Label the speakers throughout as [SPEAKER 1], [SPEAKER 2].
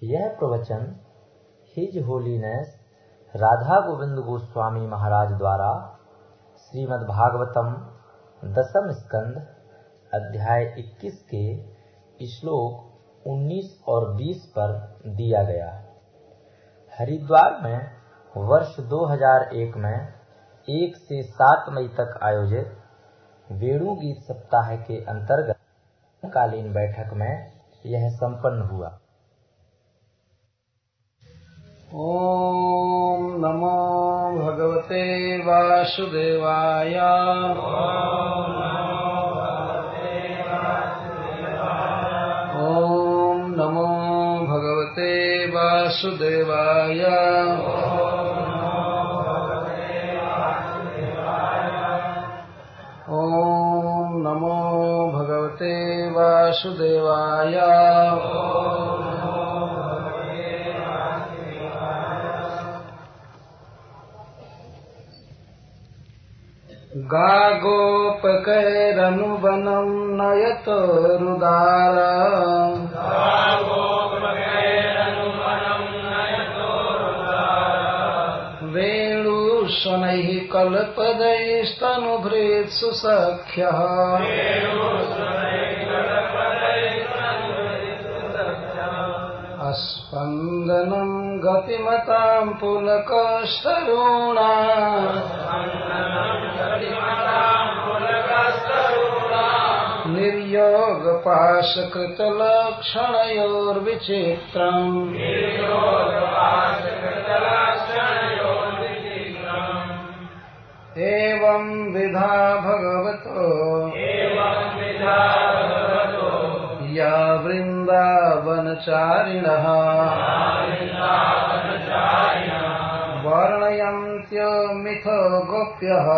[SPEAKER 1] यह प्रवचन his holiness Radha Govind Goswami महाराज द्वारा श्रीमद् भागवतम दसम स्कंद अध्याय 21 के श्लोक 19 और 20 पर दिया गया। हरिद्वार में वर्ष 2001 में 1 से 7 मई तक आयोजित वेणु गीत सप्ताह के अंतर्गत कालीन बैठक में यह संपन्न हुआ।
[SPEAKER 2] ओम नमो भगवते वासुदेवाय। ओम नमो भगवते वासुदेवाय। ओम नमो भगवते वासुदेवाय। गागोपकैरनुवनं नयतो रुदार। वेणुशनैः कल्पदैस्तनुभृत्सु सख्यः। अस्पन्दनं गतिमतां पुलकस्तरूणा। निर्योगपाशकृतलक्षणयोर्विचित्रम्। एवं विधा भगवतो या वृन्दावनचारिणः वर्णयन्त्यो मिथो गोप्यः।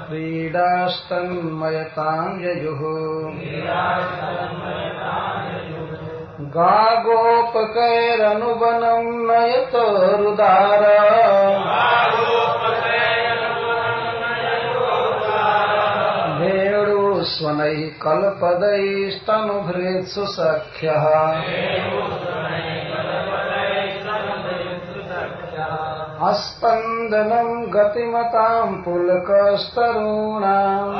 [SPEAKER 2] क्रीडास्तन्मयतां ययुः। गागोपकैरनुवनं नयतो रुदार। वेणुस्वनैः कल्पदैस्तनुभृत्सु सख्यः। अस्पन्दनं गतिमतां पुलकस्तरूणाम्।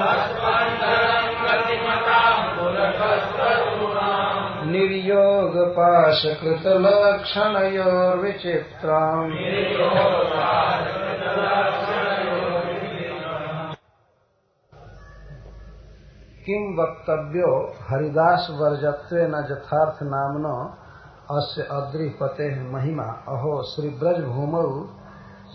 [SPEAKER 2] निर्योगपाशकृतलक्षणयोर्विचित्रम्। किं वक्तव्यो हरिदास वर्जत्वेन यथार्थ नामनो अस्य अद्रिपते महिमा। अहो श्री ब्रज भूमौ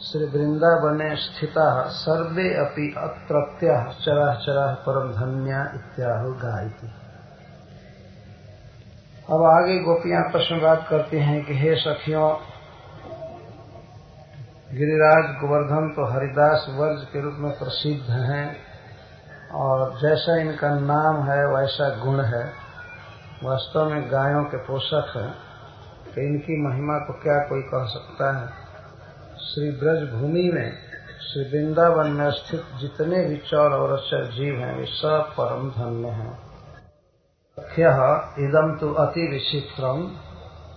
[SPEAKER 2] श्री वृंदावने स्थिताः सर्वे अपि अत्रत्याः चराचराः परम धन्या इत्याहु गायति। अब आगे गोपियां प्रश्नवाद करती हैं कि हे सखियों, गिरिराज गोवर्धन तो हरिदास वर्ज के रूप में प्रसिद्ध हैं और जैसा इनका नाम है वैसा गुण है। वास्तव में गायों के पोषक हैं कि इनकी महिमा को क्या कोई कह सकता है। श्री ब्रज भूमि में श्री वृंदावन में स्थित जितने भी चौर और अचर जीव हैं वे सब परम धन्य हैं। इदम तु अति विचित्रम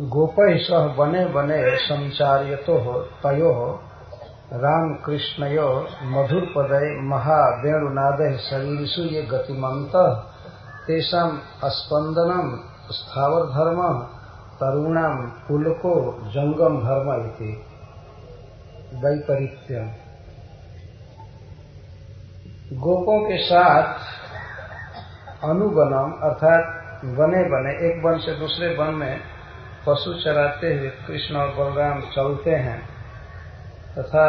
[SPEAKER 2] गोपैः सह बने बने संचार्यतो तयो रामकृष्णयो मधुरपदै महावेणुनादैः शरीरिषु ये गतिमन्तः तेषां अस्पन्दनं स्थावर धर्म तरुणाम पुलको जंगम धर्म इति वैपरीत्यम। गोपों के साथ अनुवनम अर्थात बने बने एक वन से दूसरे वन में पशु चराते हुए कृष्ण और बलराम चलते हैं तथा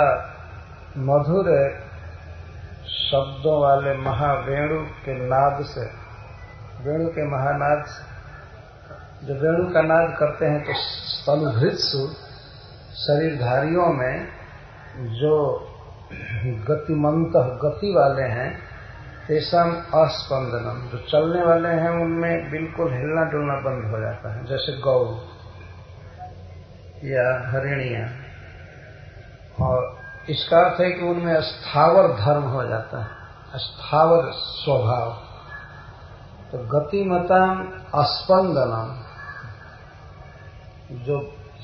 [SPEAKER 2] मधुर शब्दों वाले महावेणु के नाद से, वेणु के महानाद जब वेणु का नाद करते हैं तो स्तनुभृत्सु शरीरधारियों में जो गतिमंत गति वाले हैं तेषाम अस्पंदनम जो चलने वाले हैं उनमें बिल्कुल हिलना डुलना बंद हो जाता है, जैसे गौ या हरिणियां। और इसका अर्थ है कि उनमें स्थावर धर्म हो जाता है, स्थावर स्वभाव। तो गतिमताम अस्पंदनम, जो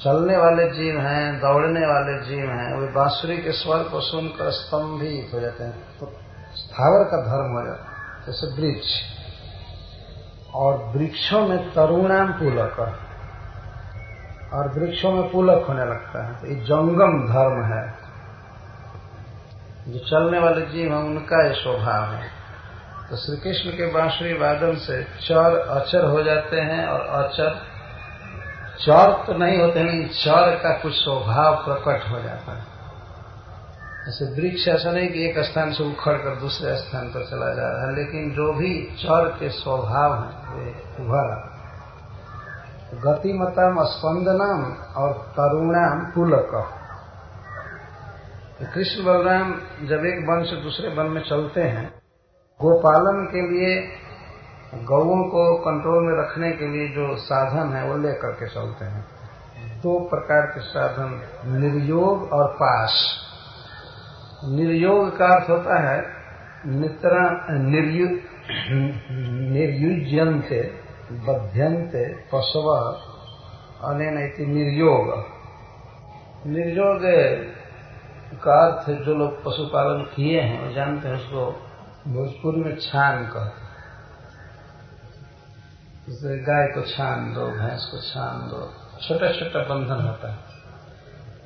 [SPEAKER 2] चलने वाले जीव हैं, दौड़ने वाले जीव हैं, वे बांसुरी के स्वर को सुनकर स्तंभित हो जाते हैं, तो स्थावर का धर्म हो जाता है, जैसे वृक्ष। और वृक्षों में तरुणाम पुलक, और वृक्षों में पुलक होने लगता है। तो ये जंगम धर्म है, जो चलने वाले जीव हैं उनका ये स्वभाव है। तो श्री कृष्ण के बांसुरी वादन से चर अचर हो जाते हैं, और अचर चर तो नहीं होते हैं, चर का कुछ स्वभाव प्रकट हो जाता है। जैसे वृक्ष ऐसा नहीं कि एक स्थान से उखड़ कर दूसरे स्थान पर चला जा रहा है, लेकिन जो भी चर के स्वभाव हैं वे उभर। गतिमताम स्पंदनम और तरुणाम पुलक। कृष्ण बलराम जब एक वन से दूसरे वन में चलते हैं, गोपालन के लिए, गौओं को कंट्रोल में रखने के लिए जो साधन है वो लेकर के चलते हैं। दो प्रकार के साधन, निर्योग और पाश। निर्योग का अर्थ होता है नित्रा निर्युज्यन्ते बध्यन्ते पशव अनेन इति निर्योग। निर्योग का अर्थ जो लोग पशुपालन किए हैं वो जानते हैं, उसको भोजपुरी में छान कहते हैं। जैसे गाय को छान दो, भैंस को छान दो, छोटा छोटा बंधन होता है।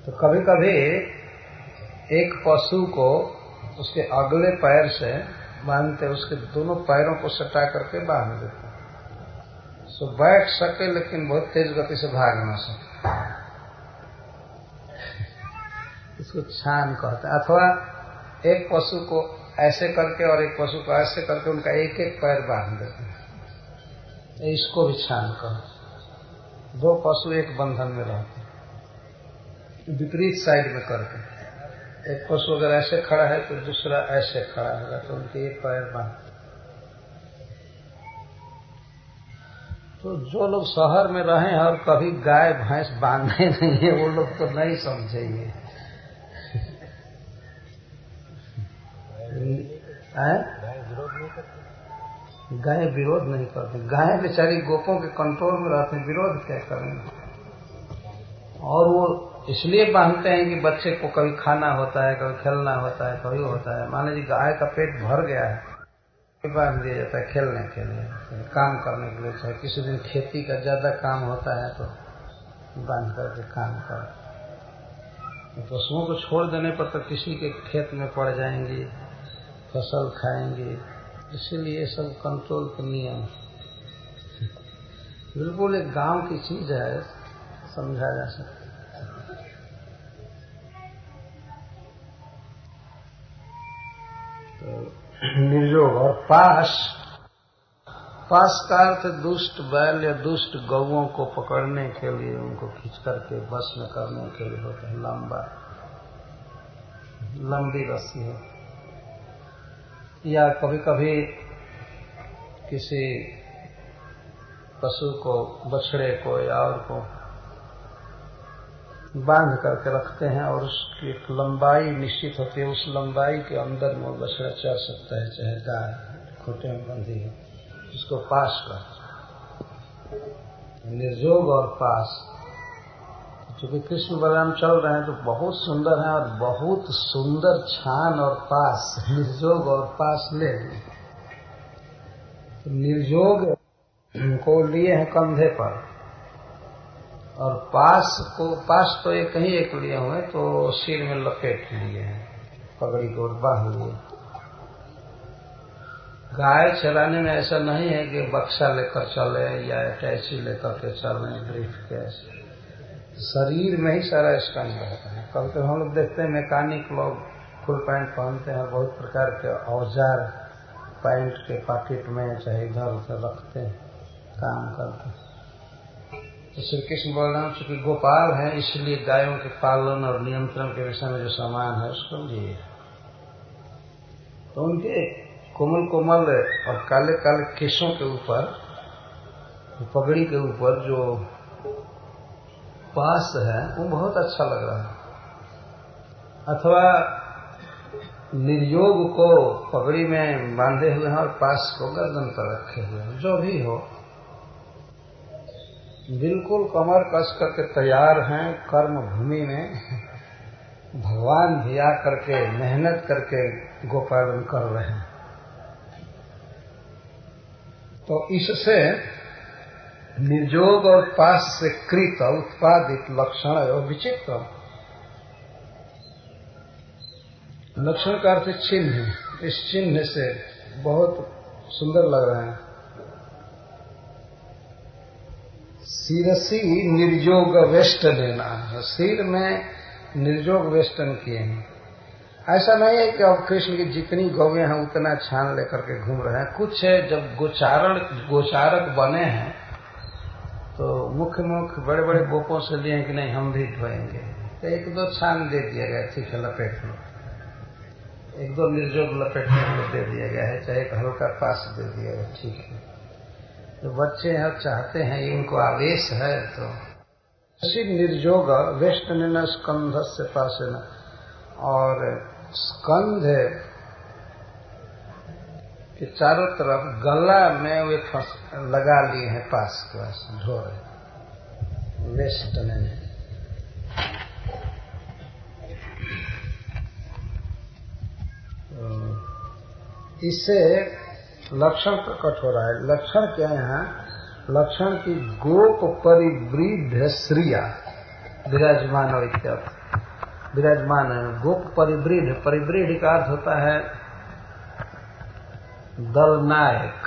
[SPEAKER 2] तो कभी कभी एक पशु को उसके अगले पैर से बांधते, उसके दोनों पैरों को सटा करके बांध देते, सो बैठ सके लेकिन बहुत तेज गति से भाग न सके, इसको छान कहते हैं। अथवा एक पशु को ऐसे करके और एक पशु को ऐसे करके उनका एक एक पैर बांध देते हैं, इसको भी छान कहते। दो पशु एक बंधन में रहते हैं, विपरीत साइड में करके। एक पशु अगर ऐसे खड़ा है तो दूसरा ऐसे खड़ा होगा, तो उनके एक पैर बांध। तो जो लोग शहर में रहे हैं और कभी गाय भैंस बांधे नहीं है, वो लोग तो नहीं समझेंगे। गाय विरोध नहीं करती, गाय बेचारी गोपों के कंट्रोल में रहते हैं, विरोध क्या करेंगे। और वो इसलिए बांधते हैं कि बच्चे को कभी खाना होता है, कभी खेलना होता है, कभी होता है। मान लीजिए गाय का पेट भर गया है, बांध दिया जाता है खेलने के लिए, काम करने के लिए। चाहे किसी दिन खेती का ज्यादा काम होता है तो बांध करके काम कर। पशुओं को छोड़ देने पर तो किसी के खेत में पड़ जाएंगी, फसल खाएंगी, इसीलिए सब कंट्रोल का नियम। बिल्कुल एक गांव की चीज है, समझा जा सकता। तो निर्योग और पाश, पाश का अर्थ दुष्ट बैल या दुष्ट गौओं को पकड़ने के लिए, उनको खींच करके बस में करने के लिए होता है। लंबी रस्सी हो, या कभी कभी किसी पशु को, बछड़े को या और को बांध करके रखते हैं, और उसकी एक लंबाई निश्चित होती है, उस लंबाई के अंदर में बछड़ा चर सकता है, चाहे गाय खूंटे में बंधी है, इसको पास कर। निर्योग और पास, चूंकि कृष्ण बलराम चल रहे हैं तो बहुत सुंदर है, और बहुत सुंदर छान और पास, निर्योग और पास ले। तो निर्योग को लिए हैं कंधे पर, और पास तो एक ही एक लिए हुए, तो सिर में लपेट लिए हैं, पगड़ी को बांध लिए। गाय चलाने में ऐसा नहीं है कि बक्सा लेकर चले या अटैची लेकर के चले, ब्रीफ केस, शरीर में ही सारा स्टैंड रहता है। कभी कभी हम लोग देखते हैं मैकेनिक लोग फुल पैंट पहनते हैं, बहुत प्रकार के औजार पैंट के पॉकेट में चाहे इधर उधर रखते हैं, काम करते हैं। तो श्री कृष्ण बलराम चूंकि गोपाल है, इसलिए गायों के पालन और नियंत्रण के विषय में जो सामान है उसको लिए। तो उनके कोमल कोमल और काले काले केशों के ऊपर, पगड़ी के ऊपर जो पास है वो बहुत अच्छा लग रहा है। अथवा निर्योग को पगड़ी में बांधे हुए हैं और पास को गर्दन पर रखे हुए हैं। जो भी हो, बिल्कुल कमर कस करके तैयार हैं कर्म भूमि में। भगवान भी आ करके मेहनत करके गोपालन कर रहे हैं। तो इससे निर्योग और पास से कृत उत्पादित लक्षण और विचित्र। लक्षण का अर्थ चिन्ह। इस चिन्ह से बहुत सुंदर लग रहे हैं। शिरसी निर्योग वेष्टन लेना, सिर में निर्योग वेष्टन किए हैं। ऐसा नहीं है कि अब कृष्ण की जितनी गौएं हैं उतना छान लेकर के घूम रहे हैं। कुछ है जब गोचारक बने हैं तो मुख्य बड़े बड़े गोपों से लिए कि नहीं हम भी धोएंगे, तो एक दो छान दे दिया गया, ठीक है लपेट लो, एक दो निर्जोग लपेटने को दे दिया गया है, चाहे एक हल्का पास दे दिया गया, ठीक है। तो बच्चे हैं चाहते हैं, इनको आवेश है, तो इसी निर्जोग वेष्टन स्कंध से पास न, और स्कंध के चारों तरफ गला में वे लगा लिए हैं, पास के पास ढो रहे वेष्टन ने। इससे लक्षण प्रकट हो रहा है। लक्षण क्या है यहाँ? लक्षण की गोप परिवृद्ध श्रिया विराजमान और इत्यादि विराजमान है। गोप परिवृद्ध, परिवृद्ध का अर्थ होता है दलनायक।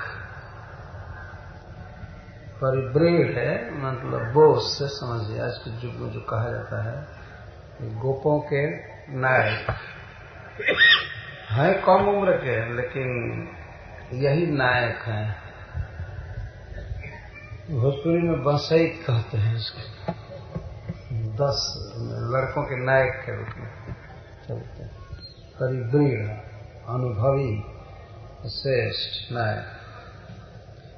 [SPEAKER 2] परिवृद्ध है मतलब बोस से समझिए, आज के युग में जो कहा जाता है गोपों के नायक हैं, कम उम्र के, लेकिन यही नायक हैं। भोजपुरी में बसैत कहते हैं इसको, 10 लड़कों के नायक के रूप में चलते हैं। परिवृढ़, अनुभवी, श्रेष्ठ नायक,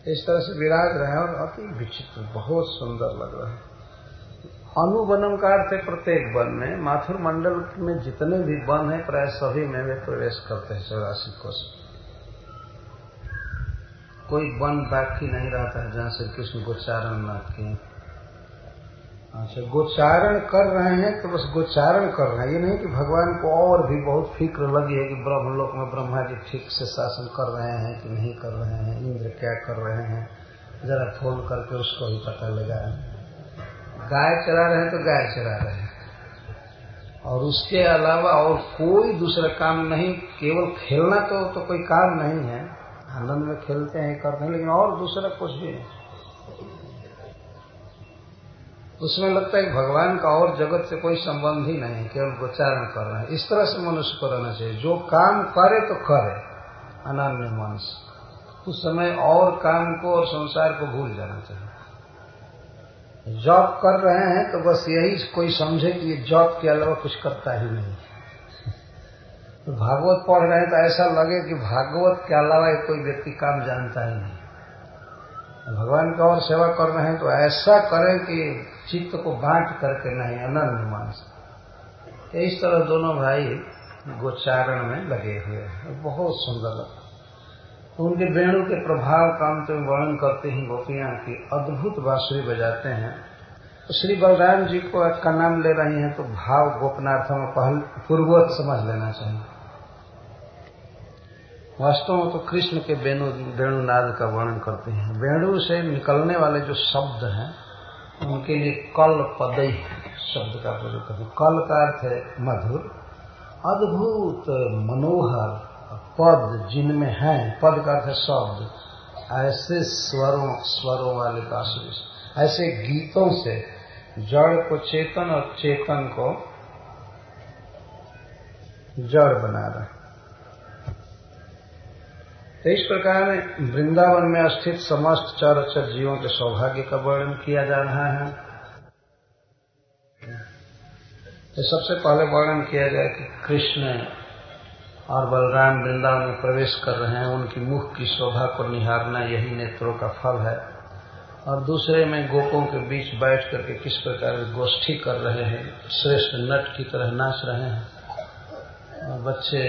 [SPEAKER 2] इस तरह से विराज रहे हैं और अति विचित्र, बहुत सुंदर लग रहा है। अनुवनम का अर्थ है प्रत्येक वन में। माथुर मंडल में जितने भी वन हैं प्राय सभी में वे प्रवेश करते हैं 84 कोष। कोई वन बाकी नहीं रहता है जहां श्री कृष्ण गोचारण न किए। अच्छा, गोचारण कर रहे हैं तो बस गोचारण कर रहे हैं, ये नहीं कि भगवान को और भी बहुत फिक्र लगी है कि ब्रह्मलोक में ब्रह्मा जी ठीक से शासन कर रहे हैं कि नहीं कर रहे हैं, इंद्र क्या कर रहे हैं, जरा फोन करके उसको ही पता लगा। गाय चरा रहे हैं तो गाय चरा रहे हैं, और उसके अलावा और कोई दूसरा काम नहीं। केवल खेलना तो कोई काम नहीं है, आनंद में खेलते हैं करते हैं, लेकिन और दूसरा कुछ भी नहीं। उसमें लगता है कि भगवान का और जगत से कोई संबंध ही नहीं, केवल गोचारण कर रहे हैं। इस तरह से मनुष्य को रहना चाहिए, जो काम करे तो करे अनन्य मन से। उस समय और काम को और संसार को भूल जाना चाहिए। जॉब कर रहे हैं तो बस यही कोई समझे कि ये जॉब के अलावा कुछ करता ही नहीं। तो भागवत पढ़ रहे हैं तो ऐसा लगे कि भागवत के अलावा कोई व्यक्ति काम जानता ही नहीं। भगवान का और सेवा कर रहे हैं तो ऐसा करें कि चित्त को बांट करके नहीं, अनन्य मन से। इस तरह दोनों भाई गोचारण में लगे हुए हैं, बहुत सुंदर लगता। उनके वेणु के प्रभाव का अंत में वर्णन करते ही गोपियां की अद्भुत बांसुरी बजाते हैं। तो श्री बलराम जी को का नाम ले रही हैं तो भाव गोपनार्थों में पूर्ववत समझ लेना चाहिए। वास्तव में तो कृष्ण के वेणुनाद का वर्णन करते हैं। वेणु से निकलने वाले जो शब्द हैं उनके लिए कल पदई शब्द का प्रयोग करते हैं। कल का अर्थ है मधुर, अद्भुत, मनोहर पद जिनमें हैं, पद का अर्थ है शब्द। ऐसे स्वरों वाले बांसुरी, ऐसे गीतों से जड़ को चेतन और चेतन को जड़ बना रहे। तो इस प्रकार वृंदावन में स्थित समस्त चराचर जीवों के सौभाग्य का वर्णन किया जा रहा है। तो सबसे पहले वर्णन किया जाए कि कृष्ण और बलराम वृंदावन में प्रवेश कर रहे हैं, उनकी मुख की शोभा को निहारना यही नेत्रों का फल है। और दूसरे में गोपों के बीच बैठ करके किस प्रकार गोष्ठी कर रहे हैं, श्रेष्ठ नट की तरह नाच रहे हैं। बच्चे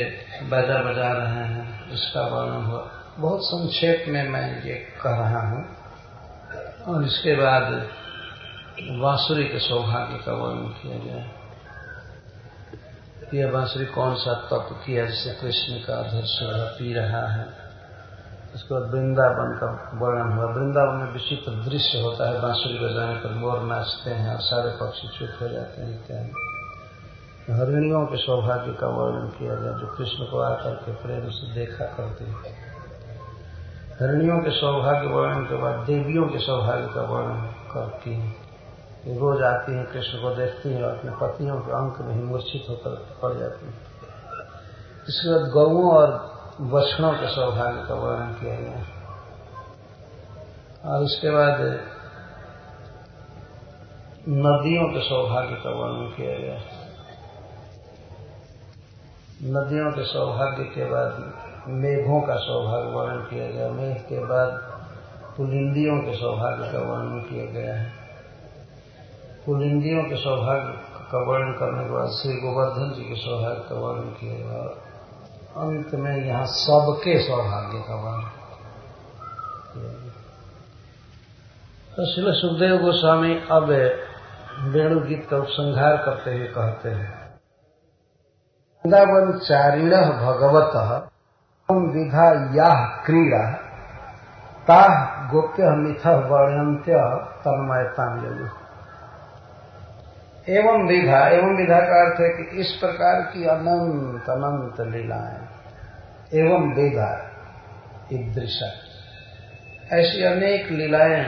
[SPEAKER 2] बाजा बजा रहे हैं, इसका वर्णन हुआ। बहुत संक्षेप में मैं ये कह रहा हूँ। और इसके बाद बांसुरी के सौभाग्य का वर्णन किया गया। यह बांसुरी कौन सा तप किया जिसे कृष्ण का अधर से पी रहा है। उसके बाद वृंदावन का वर्णन हुआ। वृंदावन में विचित्र दृश्य होता है, बांसुरी बजाने पर मोर नाचते हैं और सारे पक्षी चुप हो जाते हैं इत्यादि। हरिणियों के सौभाग्य का वर्णन किया गया जो कृष्ण को आकर के प्रेम से देखा करते हैं। हरिणियों के सौभाग्य वर्णन के बाद देवियों के सौभाग्य का वर्णन करती हैं। रोज आती हैं, कृष्ण को देखती हैं और अपने पतियों के अंक में ही मूर्छित होकर पड़ जाती हैं। इसके बाद गौओं और बछड़ों के सौभाग्य का वर्णन किया गया। और इसके बाद नदियों के सौभाग्य का वर्णन किया गया। नदियों के सौभाग्य के बाद मेघों का सौभाग्य वर्णन किया गया। मेघ के बाद पुलिंदियों के सौभाग्य का वर्णन किया गया है। पुलिंदियों के सौभाग्य का वर्णन करने के बाद श्री गोवर्धन जी के सौभाग्य का वर्णन किया गया। अंत में यहाँ सबके सौभाग्य का वर्णन किया गया। तो श्री सुखदेव गोस्वामी अब वेणु गीत का उपसंहार करते हुए कहते हैं, वृंदावन चारिण भगवत विधा याह क्रीड़ा ताह गोप्य मिथ वर्ण्यंत्य तन्मयता यदि। एवं विधा का अर्थ है कि इस प्रकार की अनंत अनंत लीलाएं, एवं विधा ईदृशा, ऐसी अनेक लीलाएं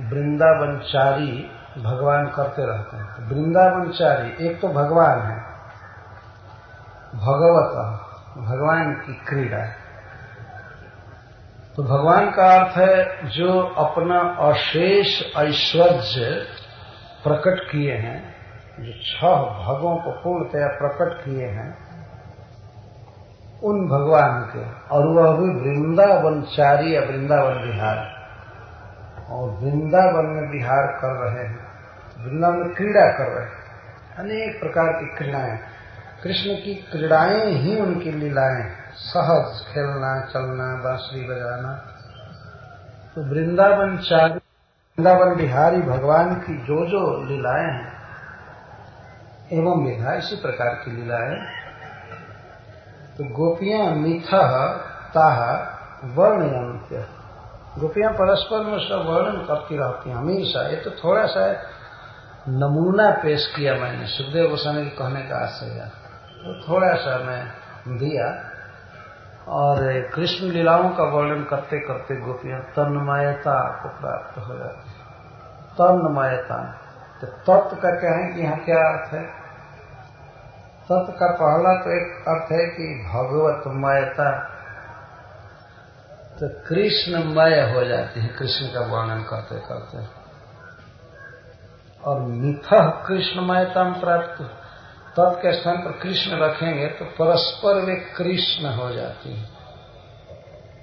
[SPEAKER 2] वृंदावनचारी भगवान करते रहते हैं। वृंदावनचारी एक तो भगवान है, भगवत भगवान की क्रीड़ा। तो भगवान का अर्थ है जो अपना अशेष ऐश्वर्य प्रकट किए हैं, जो 6 भगों को पूर्णतया प्रकट किए हैं, उन भगवान के। और वह भी वृंदावनचारी या वृंदावन विहार, और वृंदावन में विहार कर रहे हैं, वृंदावन में क्रीड़ा कर रहे हैं। अनेक प्रकार की क्रीड़ाएं, कृष्ण की क्रीड़ाएं ही उनकी लीलाएं, सहज खेलना चलना बांसुरी बजाना। तो वृंदावनचारी वृंदावन बिहारी भगवान की जो जो लीलाएं हैं, एवं विधा इसी प्रकार की लीलाएं। तो गोपियां मिथः ताः वर्णयन्त्य, गोपियां परस्पर में उसका वर्णन करती रहती हैं हमेशा। ये तो थोड़ा सा नमूना पेश किया मैंने, सुखदेव गोस्वामी के कहने का आशय तो थोड़ा सा मैं दिया। और कृष्ण लीलाओं का वर्णन करते करते गोपियां तन्मयता को प्राप्त हो जाती है। तन्मयता, तो तत्व का क्या है कि यहाँ क्या अर्थ है? तत्व का पहला तो एक अर्थ है कि भगवतमयता, तो कृष्णमय हो जाती है कृष्ण का वर्णन करते करते। और मिथः कृष्णमयता प्राप्त, तत् के स्थान पर कृष्ण रखेंगे तो परस्पर वे कृष्ण हो जाती है।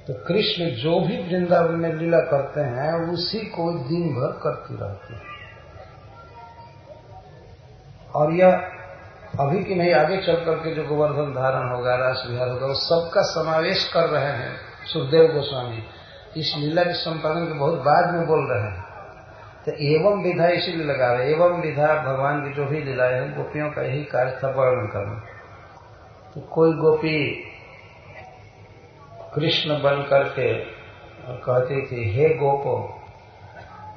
[SPEAKER 2] तो कृष्ण जो भी वृंदावन में लीला करते हैं उसी को दिन भर करती रहती है। और यह अभी की नहीं, आगे चल करके जो गोवर्धन धारण होगा, रास विहार होगा, वो सबका समावेश कर रहे हैं सुखदेव गोस्वामी। इस लीला के संपादन के बहुत बाद में बोल रहे हैं। तो एवं विधा इसीलिए लगा रहे, एवं विधा भगवान की जो भी लीलाएं हैं, गोपियों का यही कार्य था वर्णन करना। तो कोई गोपी कृष्ण बन करके कहती थी, हे गोपो,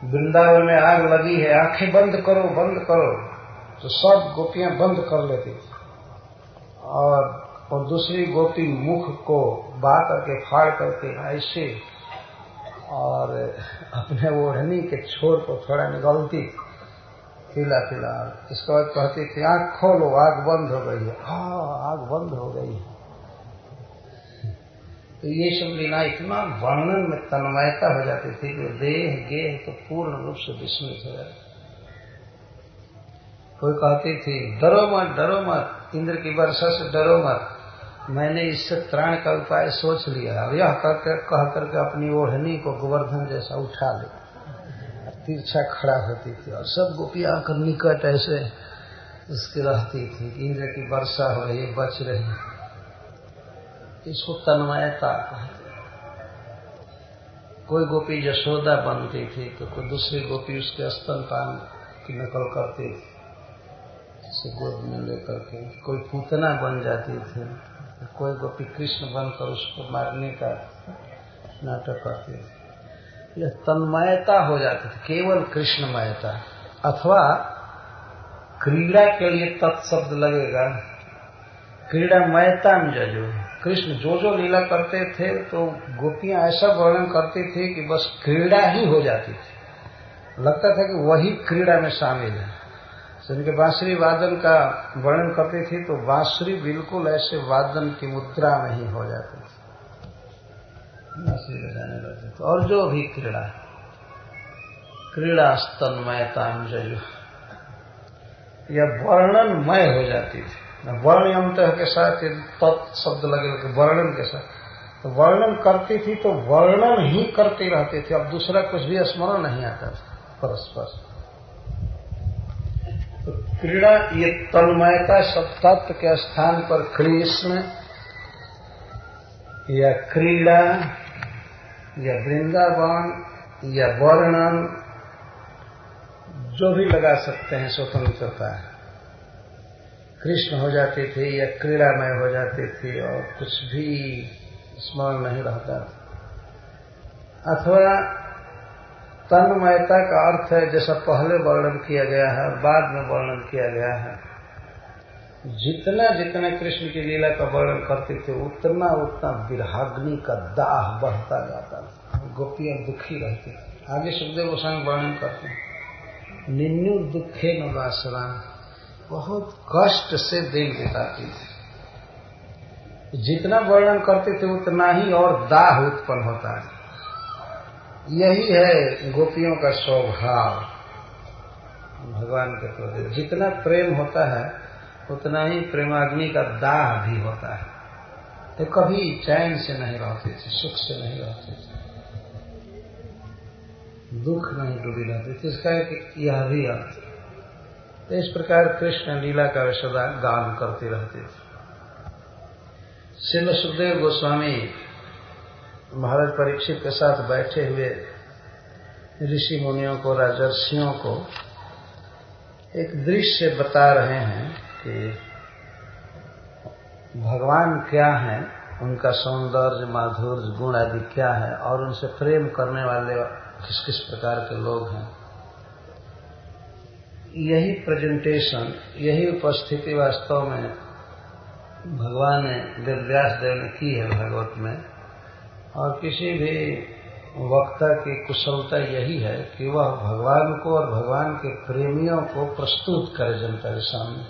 [SPEAKER 2] वृंदावन में आग लगी है, आंखें बंद करो बंद करो। तो सब गोपियां बंद कर लेती थी। और दूसरी गोपी मुख को बाहर करके फाड़ करके ऐसे और अपने ओढ़नी के छोर को थोड़ा निगलती पीला पीला। इसके बाद कहती थी, आंख खोलो, आग बंद हो गई है। हाँ, आग बंद हो गई है। तो ये सब लीला इतना वर्णन में तन्मयता हो जाती थी कि देह गेह तो पूर्ण रूप से विस्मित हो जाती। कोई कहती थी, डरो मत, इंद्र की वर्षा से डरो मत, मैंने इससे त्राण का उपाय सोच लिया। अब यह कह करके अपनी ओढ़नी को गोवर्धन जैसा उठा ले, तिरछा खड़ा होती थी। और सब गोपियां आकर निकट ऐसे उसकी रहती थी, इंद्र की वर्षा हो रही, बच रही, इसको तन्मयता कहते। कोई गोपी यशोदा बनती थी तो कोई दूसरी गोपी उसके स्तनपान की नकल करती थी, उसे गोद में लेकर के। कोई पूतना बन जाती थी, कोई गोपी कृष्ण बनकर उसको मारने का नाटक करती थी। यह तन्मयता हो जाती थी, केवल कृष्णमयता। अथवा क्रीड़ा के लिए तत्शब्द लगेगा, क्रीड़ामयता में जो कृष्ण जो लीला करते थे तो गोपियां ऐसा वर्णन करती थी कि बस क्रीड़ा ही हो जाती थी, लगता था कि वही क्रीड़ा में शामिल है। जिनके बांसुरी वादन का वर्णन करती थी तो बांसुरी बिल्कुल ऐसे वादन की मुद्रा में ही हो जाती थी, बांसुरी बजाने लगते थे। और जो भी क्रीड़ा स्तन्मयता जो या वर्णनमय हो जाती थी। वर्णयंत के साथ तत्शब्द लगे कि वर्णन के साथ, तो वर्णन करती थी तो वर्णन ही करती रहती थी, अब दूसरा कुछ भी स्मरण नहीं आता था परस्पर। तो क्रीड़ा, ये तन्मयता सब तत्व के स्थान पर कृष्ण या क्रीड़ा या वृंदावन या वर्णन जो भी लगा सकते हैं, स्वतंत्रता है। कृष्ण हो जाती थी या क्रीड़ामय हो जाती थी और कुछ भी स्मरण नहीं रहता था। अथवा तन्मयता का अर्थ है, जैसा पहले वर्णन किया गया है और बाद में वर्णन किया गया है, जितना जितना कृष्ण की लीला का वर्णन करते थे उतना उतना विरहाग्नि का दाह बढ़ता जाता था, गोपियां दुखी रहती थी। आगे सुखदेव गोस्वामी वर्णन करते हैं, निन्नु दुखे न वासना, बहुत कष्ट से दिन बिताती थी। जितना वर्णन करते थे उतना ही और दाह उत्पन्न होता है। यही है गोपियों का स्वभाव भगवान के प्रति। जितना प्रेम होता है उतना ही प्रेमाग्नि का दाह भी होता है। तो कभी चैन से नहीं रहते थे, सुख से नहीं रहते थे, दुख नहीं डूबी रहती थी। इसका यह भी अर्थ। तो इस प्रकार कृष्ण लीला का सदा गान करती रहती थी। श्रील सुखदेव गोस्वामी महाराज परीक्षित के साथ बैठे हुए ऋषि मुनियों को, राजर्षियों को एक दृश्य बता रहे हैं कि भगवान क्या है, उनका सौंदर्य, माधुर्य, गुण आदि क्या है और उनसे प्रेम करने वाले किस किस प्रकार के लोग हैं। यही प्रेजेंटेशन, यही उपस्थिति वास्तव में भगवान ने वेदव्यास देव ने की है भागवत में। और किसी भी वक्ता की कुशलता यही है कि वह भगवान को और भगवान के प्रेमियों को प्रस्तुत करे जनता के सामने।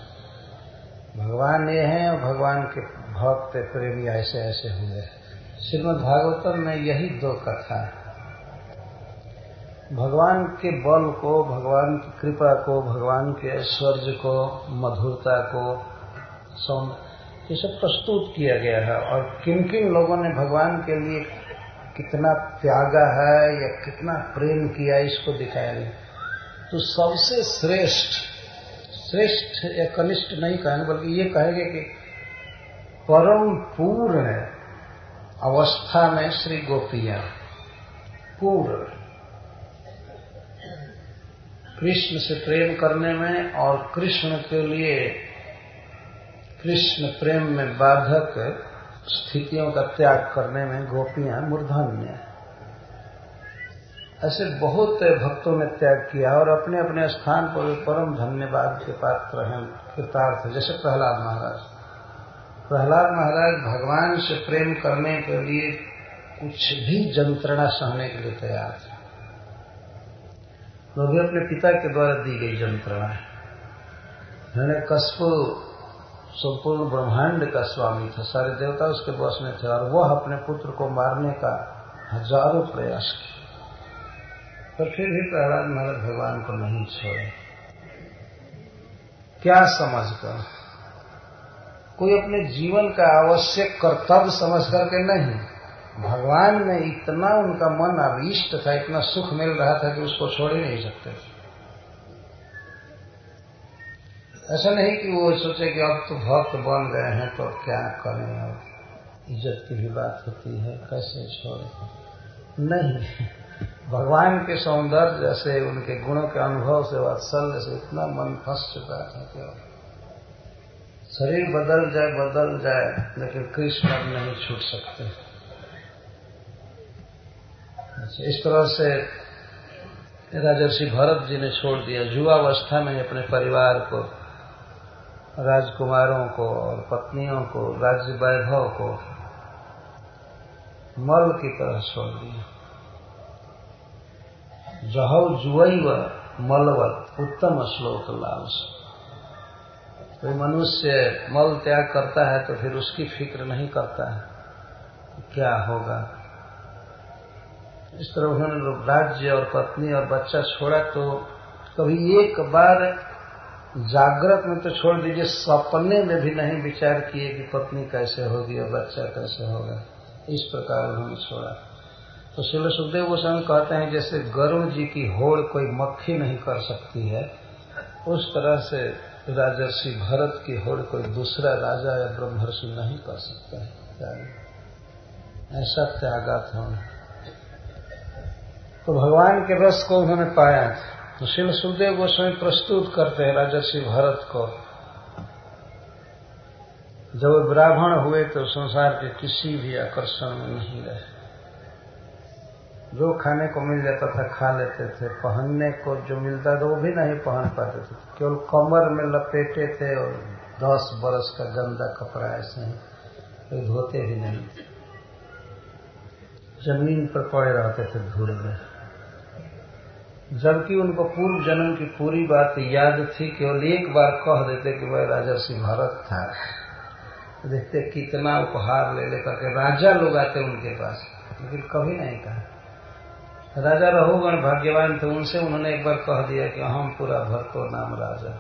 [SPEAKER 2] भगवान ये हैं और भगवान के भक्त प्रेमी ऐसे ऐसे हुए। श्रीमद् भागवतम में यही दो कथा है, भगवान के बल को, भगवान की कृपा को, भगवान के ऐश्वर्य को, मधुरता को, ये सब प्रस्तुत किया गया है। और किन किन लोगों ने भगवान के लिए कितना त्यागा है या कितना प्रेम किया, इसको दिखाया गया। तो सबसे श्रेष्ठ या कनिष्ठ नहीं कहेंगे, बल्कि ये कहेंगे कि परम पूर्ण अवस्था में श्री गोपियां पूर्ण कृष्ण से प्रेम करने में और कृष्ण के लिए कृष्ण प्रेम में बाधक स्थितियों का त्याग करने में गोपियां मूर्धन्य हैं। ऐसे बहुत भक्तों ने त्याग किया और अपने अपने स्थान पर परम धन्यवाद के पात्र हैं, कृतार्थ। जैसे प्रहलाद महाराज भगवान से प्रेम करने के लिए कुछ भी यंत्रणा सहने के लिए तैयार थे। वो भी अपने पिता के द्वारा दी गई यंत्रणा है। हिरण्यकश्यप संपूर्ण ब्रह्मांड का स्वामी था, सारे देवता उसके वश में थे और वह अपने पुत्र को मारने का हजारों प्रयास किए, पर फिर भी प्रहलाद महाराज भगवान को नहीं छोड़े। क्या समझकर? कोई अपने जीवन का आवश्यक कर्तव्य समझ करके नहीं, भगवान में इतना उनका मन अभीष्ट था, इतना सुख मिल रहा था कि उसको छोड़ ही नहीं सकते। ऐसा नहीं कि वो सोचे कि अब तो भक्त बन गए हैं तो अब क्या करें, अब इज्जत की भी बात होती है, कैसे छोड़े। नहीं, भगवान के सौंदर्य से, उनके गुणों के अनुभव से, वात्सल्य से इतना मन फंस चुका था कि शरीर बदल जाए लेकिन कृष्ण अब नहीं छूट सकते। इस तरह से राजर्षि भरत जी ने छोड़ दिया। युवावस्था में अपने परिवार को, राजकुमारों को और पत्नियों को, राज्य वैभव को मल की तरह छोड़ दिया। जहौ जुवैव मलवत उत्तम श्लोक लालस। कोई मनुष्य मल त्याग करता है तो फिर उसकी फिक्र नहीं करता है क्या होगा। इस तरह उन्होंने राज्य और पत्नी और बच्चा छोड़ा तो कभी एक बार जागृत में तो छोड़ दीजिए, सपने में भी नहीं विचार किए कि पत्नी कैसे होगी और बच्चा कैसे होगा। इस प्रकार उन्होंने छोड़ा। तो श्रील सुखदेव गोस्वामी कहते हैं जैसे गरुड़ जी की होड़ कोई मक्खी नहीं कर सकती है, उस तरह से राजर्षि भरत की होड़ कोई दूसरा राजा या ब्रह्मर्षि नहीं कर सकता है। ऐसा त्यागा था। तो भगवान के रस को उन्होंने पाया। तो श्रील सुखदेव गोस्वामी प्रस्तुत करते हैं राजर्षि भरत को। जब वे ब्राह्मण हुए तो संसार के किसी भी आकर्षण में नहीं रहे। जो खाने को मिल जाता था खा लेते थे, पहनने को जो मिलता था वो भी नहीं पहन पाते थे, केवल कमर में लपेटे थे और 10 बरस का गंदा कपड़ा ऐसे ही, कोई धोते भी नहीं, जमीन पर पड़े रहते थे धूल में। जबकि उनको पूर्व जन्म की पूरी बात याद थी, केवल एक बार कह देते कि वह राजर्षि भरत था। देखते कितना उपहार ले लेकर के राजा लोग आते उनके पास, लेकिन कभी नहीं कहा। राजा रघुगण भाग्यवान थे, उनसे उन्होंने एक बार कह दिया कि हम पूरा भरतो नाम राजा।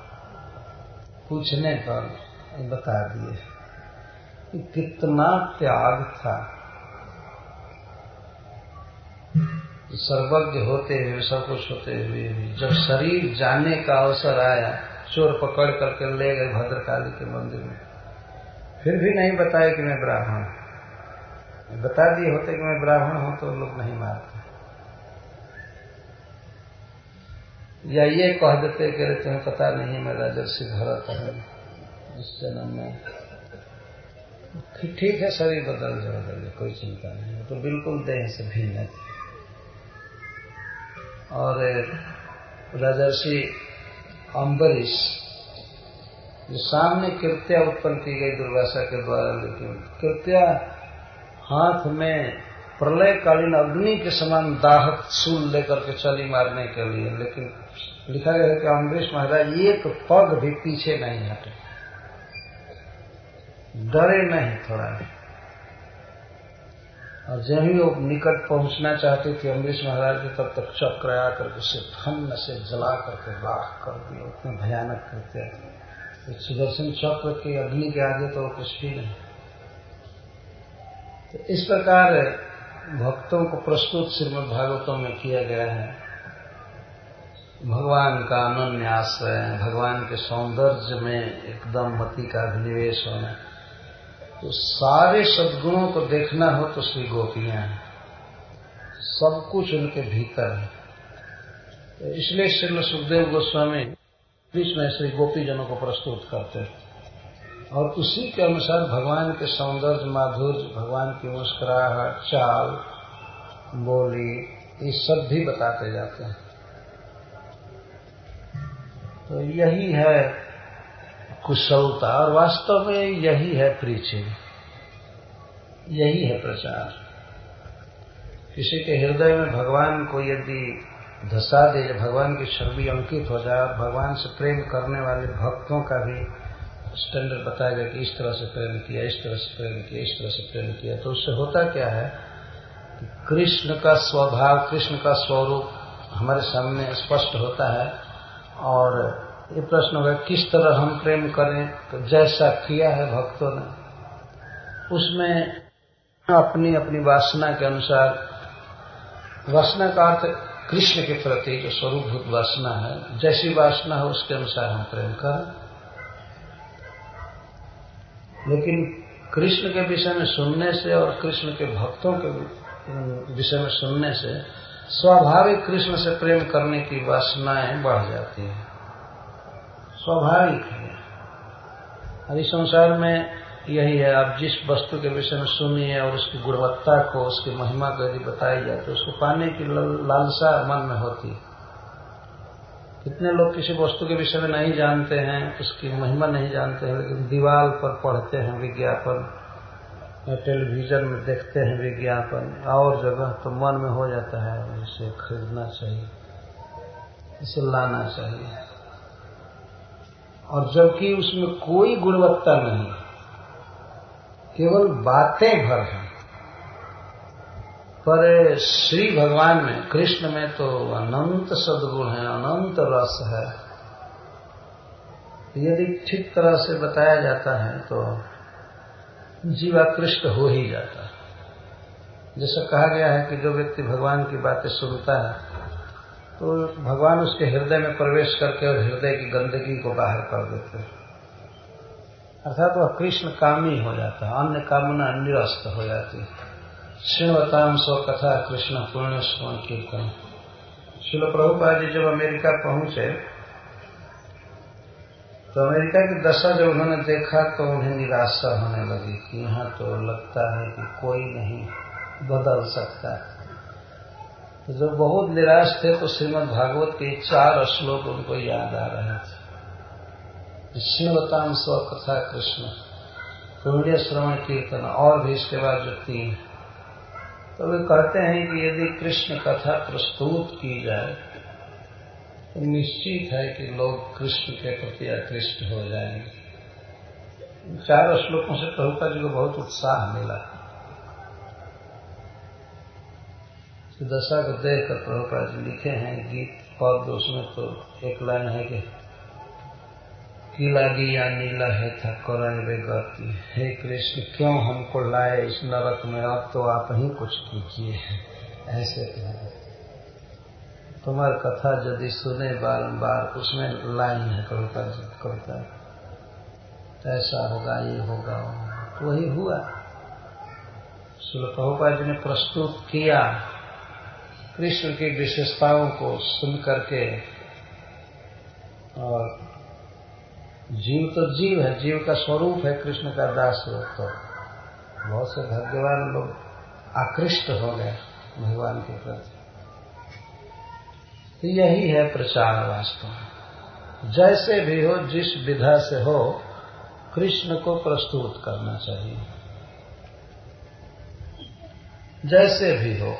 [SPEAKER 2] पूछने पर बता दिए कि कितना त्याग था। सर्वज्ञ होते हुए, सब कुछ होते हुए भी जब शरीर जाने का अवसर आया, चोर पकड़ करके ले गए भद्रकाली के मंदिर में, फिर भी नहीं बताया कि मैं ब्राह्मण। बता दिए होते कि मैं ब्राह्मण हूं तो लोग नहीं मारते, या ये कह देते कि तुम्हें पता नहीं मैं राजर्षि भरत हूं इस जन्म में। ठीक है, शरीर बदल जाए, कोई चिंता नहीं, तो बिल्कुल देह से भिन्न थे। और राजर्षि अम्बरीश, जो सामने कृत्या उत्पन्न की गई दुर्वासा के द्वारा, लेकिन कृत्या हाथ में प्रलयकालीन अग्नि के समान दाहक शूल लेकर के चली मारने के लिए, लेकिन लिखा गया है कि अम्बरीश महाराज एक पग भी पीछे नहीं हटे, डरे नहीं थोड़ा। और जब ही वो निकट पहुंचना चाहते थे अम्बरीश महाराज के, तब तक चक्र आकर के उसे धन्न से जला करके राख कर दिया। उतने भयानक कृत्य। सुदर्शन चक्र के अग्नि के आगे तो कुछ भी नहीं। तो इस प्रकार भक्तों को प्रस्तुत श्रीमद् भागवतों में किया गया है। भगवान का अनन्य आश्रय, भगवान के सौंदर्य में एकदम मति का अभिनिवेश होना। तो सारे सद्गुणों को देखना हो तो श्री गोपियां हैं, सब कुछ उनके भीतर है। तो इसलिए श्री सुखदेव गोस्वामी बीच में श्री गोपी जनों को प्रस्तुत करते हैं, और उसी के अनुसार भगवान के सौंदर्य, माधुर्य, भगवान की मुस्कुराहट, चाल, बोली, ये सब भी बताते जाते हैं। तो यही है कुशलता, और वास्तव में यही है प्रीचिंग, यही है प्रचार। किसी के हृदय में भगवान को यदि धसा दे, भगवान की छवि अंकित हो जाए, और भगवान से प्रेम करने वाले भक्तों का भी स्टैंडर्ड बताया जाए कि इस तरह से प्रेम किया, इस तरह से प्रेम किया, इस तरह से प्रेम किया, तो उससे होता क्या है कि कृष्ण का स्वभाव, कृष्ण का स्वरूप हमारे सामने स्पष्ट होता है। और ये प्रश्न होगा किस तरह हम प्रेम करें, तो जैसा किया है भक्तों ने, उसमें अपनी अपनी वासना के अनुसार, वासना का अर्थ कृष्ण के प्रति जो स्वरूपभूत वासना है, जैसी वासना हो उसके अनुसार हम प्रेम करें। लेकिन कृष्ण के विषय में सुनने से और कृष्ण के भक्तों के विषय में सुनने से स्वाभाविक कृष्ण से प्रेम करने की वासनाएं बढ़ जाती हैं, स्वाभाविक है। अभी संसार में यही है, आप जिस वस्तु के विषय में सुनिए और उसकी गुणवत्ता को, उसकी महिमा को यदि बताई जाए तो उसको पाने की लालसा मन में होती है। कितने लोग किसी वस्तु के विषय में नहीं जानते हैं, उसकी महिमा नहीं जानते हैं, लेकिन दीवार पर पढ़ते हैं विज्ञापन या टेलीविजन में देखते हैं विज्ञापन और जगह, तो मन में हो जाता है इसे खरीदना चाहिए, इसे लाना चाहिए। और जबकि उसमें कोई गुणवत्ता नहीं, केवल बातें भर हैं। पर श्री भगवान में, कृष्ण में तो अनंत सद्गुण है, अनंत रस है। यदि ठीक तरह से बताया जाता है तो जीवाकृष्ट हो ही जाता है। जैसा कहा गया है कि जो व्यक्ति भगवान की बातें सुनता है तो भगवान उसके हृदय में प्रवेश करके और हृदय की गंदगी को बाहर कर देते हैं, अर्थात वह कृष्ण कामी हो जाता है, अन्य कामना निरस्त हो जाती है। श्रृण्वताम स्व कथा कृष्ण पुण्य स्मरण कीर्तन। श्रील प्रभुपाद जी जब अमेरिका पहुंचे तो अमेरिका की दशा जब उन्होंने देखा तो उन्हें निराशा होने लगी कि यहाँ तो लगता है कि कोई नहीं बदल सकता। तो जब बहुत निराश थे तो श्रीमद् भागवत के 4 श्लोक उनको याद आ रहे थे। श्रृण्वताम स्व कथा कृष्ण पुण्य श्रवण कीर्तन, और भी इसके बाद जो 3। तो वे कहते हैं कि यदि कृष्ण कथा प्रस्तुत की जाए तो निश्चित है कि लोग कृष्ण के प्रति आकृष्ट हो जाएंगे। 4 श्लोकों से प्रभुपाद जी को बहुत उत्साह मिला। दशा को देखकर प्रभुपाद जी लिखे हैं गीत पद, उसमें तो एक लाइन है कि की लागी या नीला है था करण वे गति, हे कृष्ण क्यों हमको लाए इस नरक में, अब तो आप ही कुछ कीजिए। ऐसे कहते तुम्हारी कथा यदि सुने बारंबार, उसमें लाइन है प्रभुपाद जी कविता, ऐसा होगा ये होगा, तो वही हुआ। श्रील प्रभुपाद जी ने प्रस्तुत किया कृष्ण की विशेषताओं को सुन करके। और जीव तो जीव है, जीव का स्वरूप है कृष्ण का दास रूप। तो बहुत से भाग्यवान लोग आकृष्ट हो गए भगवान के प्रति। तो यही है प्रचार वास्तव में। जैसे भी हो, जिस विधा से हो, कृष्ण को प्रस्तुत करना चाहिए। जैसे भी हो,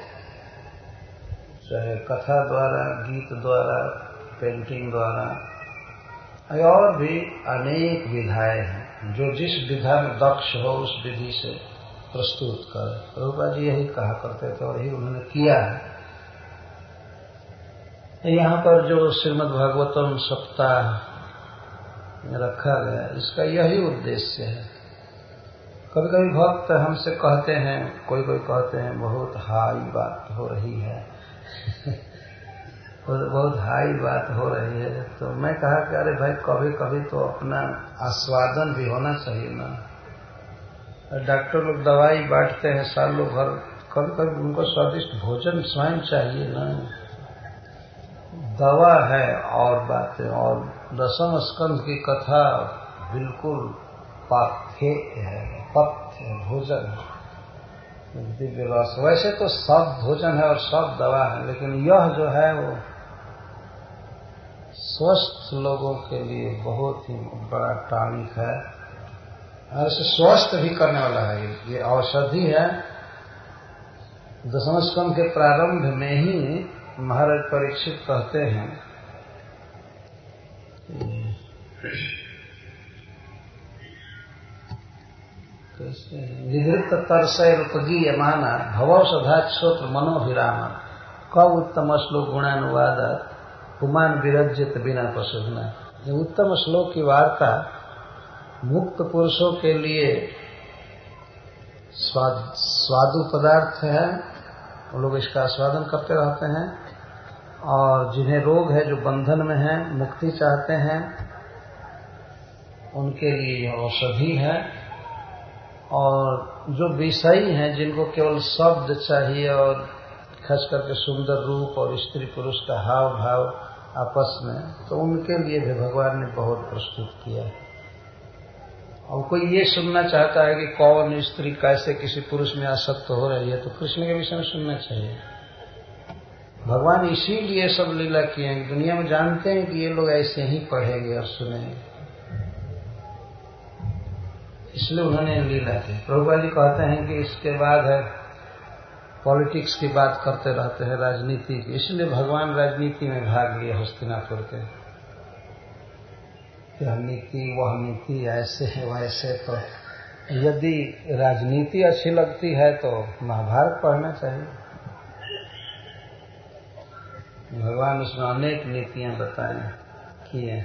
[SPEAKER 2] चाहे कथा द्वारा, गीत द्वारा, पेंटिंग द्वारा, और भी अनेक विधाएं हैं। जो जिस विधा में दक्ष हो उस विधि से प्रस्तुत कर। प्रभुपाद जी यही कहा करते थे और यही उन्होंने किया है। यहाँ पर जो श्रीमद् भागवतम सप्ताह रखा गया, इसका यही उद्देश्य है। कभी कभी भक्त हमसे कहते हैं, कोई कहते हैं बहुत हाई बात हो रही है बहुत हाई बात हो रही है। तो मैं कहा कि अरे भाई कभी कभी तो अपना आस्वादन भी होना चाहिए ना। डॉक्टर लोग दवाई बांटते हैं सालों भर, कभी कभी उनको स्वादिष्ट भोजन स्वयं चाहिए ना। दवा है और बातें, और 10वें स्कंध की कथा बिल्कुल पाथ्य है, पथ्य भोजन दिव्य रस। वैसे तो सब भोजन है और सब दवा है, लेकिन यह जो है वो स्वस्थ लोगों के लिए बहुत ही बड़ा टॉनिक है और इसे स्वस्थ भी करने वाला है। ये औषधि है। 10वें स्कंध के प्रारंभ में ही महाराज परीक्षित कहते हैं निवृत्त तरसय रूपगीय माना भवौषधा श्रोत्र मनोभिरामा क उत्तम श्लोक गुणानुवाद पुमान विरज्यत बिना पशुना। ये उत्तम श्लोक की वार्ता मुक्त पुरुषों के लिए स्वादु पदार्थ है। वो लोग इसका आस्वादन करते रहते हैं। और जिन्हें रोग है, जो बंधन में है, मुक्ति चाहते हैं, उनके लिए यह औषधि है। और जो विषयी हैं, जिनको केवल शब्द चाहिए और खास करके सुंदर रूप और स्त्री पुरुष का हाव भाव आपस में, तो उनके लिए भी भगवान ने बहुत प्रस्तुत किया है। और कोई ये सुनना चाहता है कि कौन स्त्री कैसे किसी पुरुष में आसक्त हो रही है, तो कृष्ण के विषय में सुनना चाहिए। भगवान इसीलिए सब लीला किए हैं, दुनिया में जानते हैं कि ये लोग ऐसे ही पढ़ेंगे और सुनेंगे, इसलिए उन्होंने लीला की। प्रभुपाद जी कहते हैं कि इसके बाद है पॉलिटिक्स की बात करते रहते हैं, राजनीति की, इसलिए भगवान राजनीति में भाग लिए हस्तिनापुर के। यह नीति वह नीति, ऐसे है वैसे। तो यदि राजनीति अच्छी लगती है तो महाभारत पढ़ना चाहिए। भगवान उसमें अनेक नीतियां बताए किए।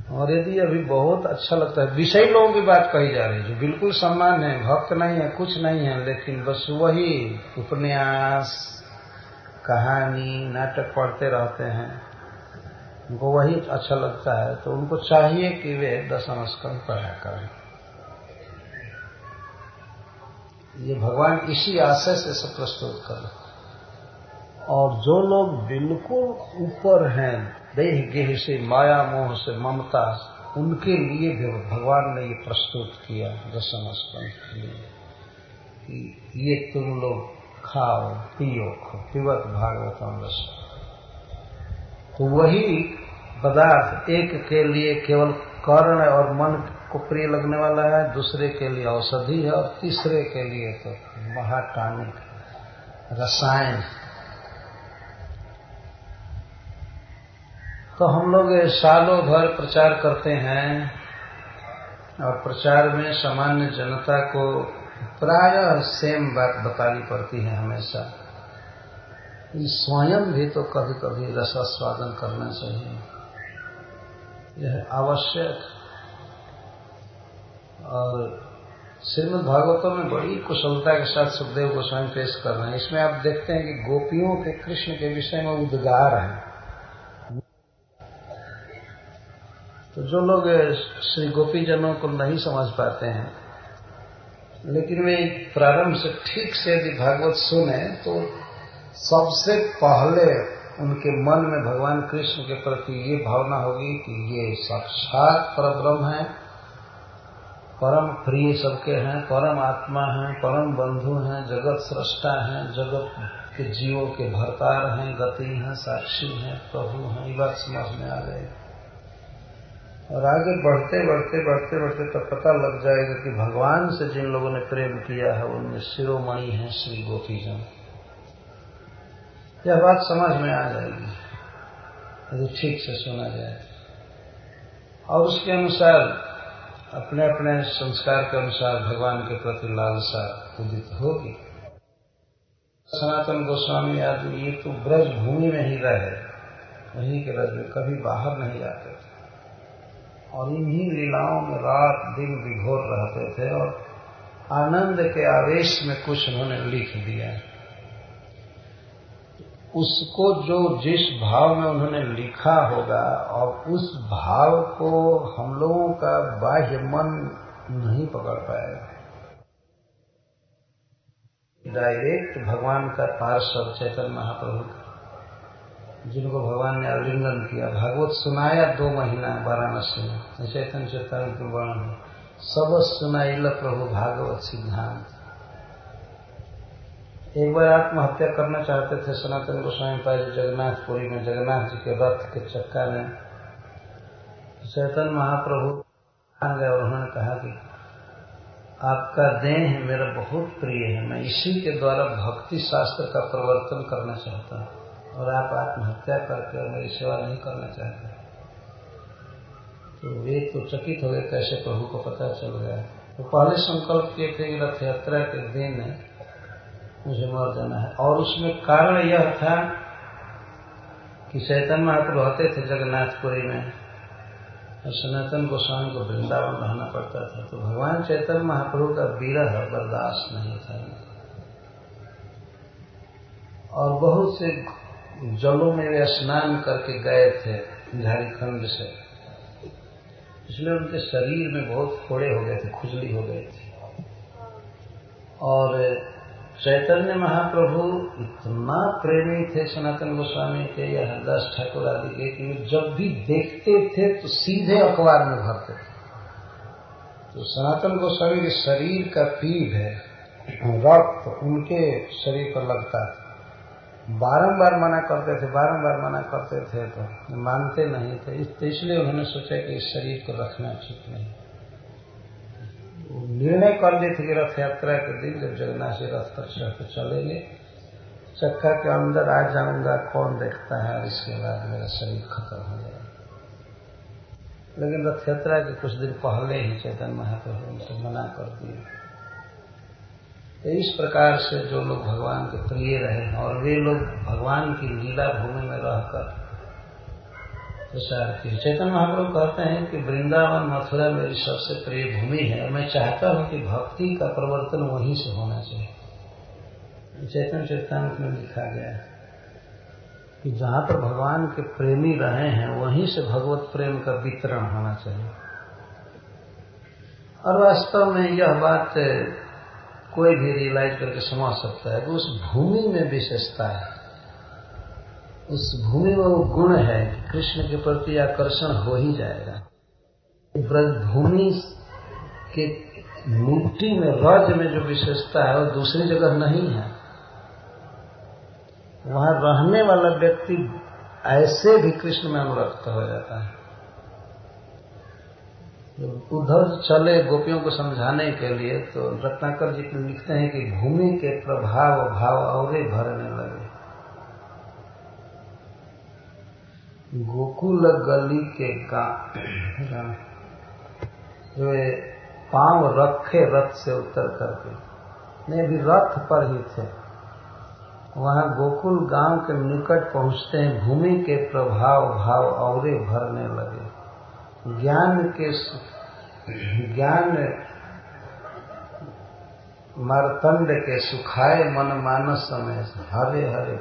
[SPEAKER 2] और यदि अभी बहुत अच्छा लगता है, विषय लोगों की बात कही जा रही है जो बिल्कुल सम्मान है, भक्त नहीं है, कुछ नहीं है, लेकिन बस वही उपन्यास, कहानी, नाटक पढ़ते रहते हैं, उनको वही अच्छा लगता है, तो उनको चाहिए कि वे दशम स्कंद पढ़ा करें। ये भगवान इसी आशय से सब प्रस्तुत करें। और जो लोग बिल्कुल ऊपर हैं, देह गेह से, माया मोह से, ममता, उनके लिए भी भगवान ने ये प्रस्तुत किया दशम स्कंद के लिए कि ये तुम लोग खाओ पियो, पिबत भागवतम रस। तो वही पदार्थ एक के लिए केवल कर्ण और मन को प्रिय लगने वाला है, दूसरे के लिए औषधि है, और तीसरे के लिए तो महाटानिक रसायन। तो हम लोग सालों भर प्रचार करते हैं, और प्रचार में सामान्य जनता को प्रायः सेम बात बतानी पड़ती है हमेशा। स्वयं भी तो कभी कभी रसास्वादन करना चाहिए, यह आवश्यक। और श्रीमद् भागवतम में बड़ी कुशलता के साथ सुखदेव गोस्वामी पेश कर रहे हैं। इसमें आप देखते हैं कि गोपियों के कृष्ण के विषय में उद्गार है। तो जो लोग श्री गोपीजनों को नहीं समझ पाते हैं, लेकिन वे प्रारंभ से ठीक से यदि भागवत सुने तो सबसे पहले उनके मन में भगवान कृष्ण के प्रति ये भावना होगी कि ये साक्षात परब्रह्म है, परम प्रिय सबके हैं, परम आत्मा हैं, परम बंधु हैं, जगत सृष्टा हैं, जगत के जीवों के भरतार हैं, गति हैं, साक्षी हैं, प्रभु हैं। ये बात समझ में आ गई। और आगे बढ़ते बढ़ते बढ़ते बढ़ते तो पता लग जाएगा कि भगवान से जिन लोगों ने प्रेम किया है उनमें शिरोमणि है श्री गोपीजन। यह बात समझ में आ जाएगी यदि ठीक से सुना जाए, और उसके अनुसार अपने अपने संस्कार के अनुसार भगवान के प्रति लालसा उदित होगी। सनातन गोस्वामी आदि ये तो ब्रज भूमि में ही रहे, वहीं के रज में कभी बाहर नहीं जाते थे, और इन्हीं लीलाओं में रात दिन विभोर रहते थे, और आनंद के आवेश में कुछ उन्होंने लिख दिया। उसको जो जिस भाव में उन्होंने लिखा होगा, और उस भाव को हम लोगों का बाह्य मन नहीं पकड़ पाएगा। डायरेक्ट भगवान का पार्षद चैतन्य महाप्रभु, जिनको भगवान ने आलिंगन किया, भागवत सुनाया 2 महीना वाराणसी में, चैतन्य चैतन्य वर्णन सब सुनाइल प्रभु भागवत सिद्धांत। एक बार आत्महत्या करना चाहते थे सनातन गोस्वामी पाद जगन्नाथपुरी में, जगन्नाथ जी के रथ के चक्का में। चैतन्य महाप्रभु आ गए और उन्होंने कहा कि आपका देह मेरा बहुत प्रिय है, मैं इसी के द्वारा भक्ति शास्त्र का प्रवर्तन करना चाहता हूँ, और आप आत्महत्या करके और मेरी सेवा नहीं करना चाहते। तो वे तो चकित हो गए, कैसे प्रभु को पता चल गया। तो पहले संकल्प किए थे कि रथ यात्रा के दिन मुझे मर जाना है, और उसमें कारण यह था कि चैतन्य महाप्रभु होते थे जगन्नाथपुरी में, और सनातन गोस्वामी को वृंदावन रहना पड़ता था। तो भगवान चैतन्य महाप्रभु का विरह बर्दाश्त नहीं था, और बहुत से जलों में वे स्नान करके गए थे झारखंड से, इसलिए उनके शरीर में बहुत फोड़े हो गए थे, खुजली हो गई थी। और चैतन्य महाप्रभु इतना प्रेमी थे सनातन गोस्वामी के या हरदास ठाकुर आदि के कि जब भी देखते थे तो सीधे अखबार में भरते थे। तो सनातन गोस्वामी के शरीर का पीप है, रक्त उनके शरीर पर लगता था। बारंबार मना करते थे, बारंबार मना करते थे तो मानते नहीं थे। इसलिए उन्होंने सोचा कि इस शरीर को रखना ठीक नहीं। निर्णय कर लिए थे कि रथ यात्रा के दिन जब जगन्नाथ जी रथ पर चढ़ के चलेंगे, चक्का के अंदर आ जाऊंगा, कौन देखता है, और इसके बाद मेरा शरीर खत्म हो जाएगा। लेकिन रथ यात्रा के कुछ दिन पहले ही चैतन्य महाप्रभु उनसे मना कर दिए। तो इस प्रकार से जो लोग भगवान के प्रिय रहे हैं और वे लोग भगवान की लीला भूमि में रहकर प्रसार किए। चैतन्य महाप्रभु कहते हैं कि वृंदावन मथुरा मेरी सबसे प्रिय भूमि है और मैं चाहता हूं कि भक्ति का प्रवर्तन वहीं से होना चाहिए। चैतन्य चरितामृत में लिखा गया है कि जहां पर भगवान के प्रेमी रहे हैं वहीं से भगवत प्रेम का वितरण होना चाहिए। और वास्तव में यह बात कोई भी रियलाइज करके समझ सकता है कि उस भूमि में विशेषता है, उस भूमि में वो गुण है कि कृष्ण के प्रति आकर्षण हो ही जाएगा। ब्रज भूमि के मिट्टी में, रज में जो विशेषता है वो दूसरी जगह नहीं है। वहां रहने वाला व्यक्ति ऐसे भी कृष्ण में अनुरक्त हो जाता है। उद्धव चले गोपियों को समझाने के लिए तो रत्नाकर जी लिखते हैं कि भूमि के प्रभाव भाव और भरने लगे। गोकुल गली के जो पांव रखे रथ से उतर करके, नहीं अभी रथ पर ही थे, वहां गोकुल गांव के निकट पहुंचते हैं। भूमि के प्रभाव भाव और भरने लगे। ज्ञान मार्तंड के सुखाए मन मानस में हरे हरे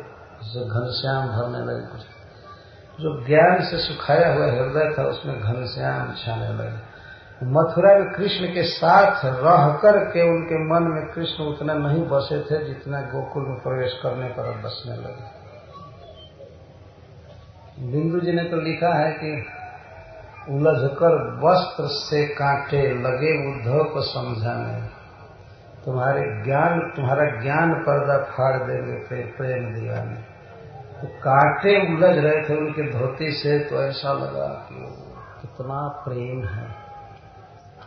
[SPEAKER 2] जो घनश्याम भरने लगे। कुछ जो ज्ञान से सुखाया हुआ हृदय था उसमें घनश्याम छाने लगे। मथुरा में कृष्ण के साथ रह कर के उनके मन में कृष्ण उतना नहीं बसे थे जितना गोकुल में प्रवेश करने पर बसने लगे। बिंदु जी ने तो लिखा है कि उलझकर वस्त्र से कांटे लगे उद्धव को समझाने, तुम्हारा ज्ञान पर्दा फाड़ देंगे प्रेम दीवाने। तो कांटे उलझ रहे थे उनके धोती से, तो ऐसा लगा कि कितना प्रेम है।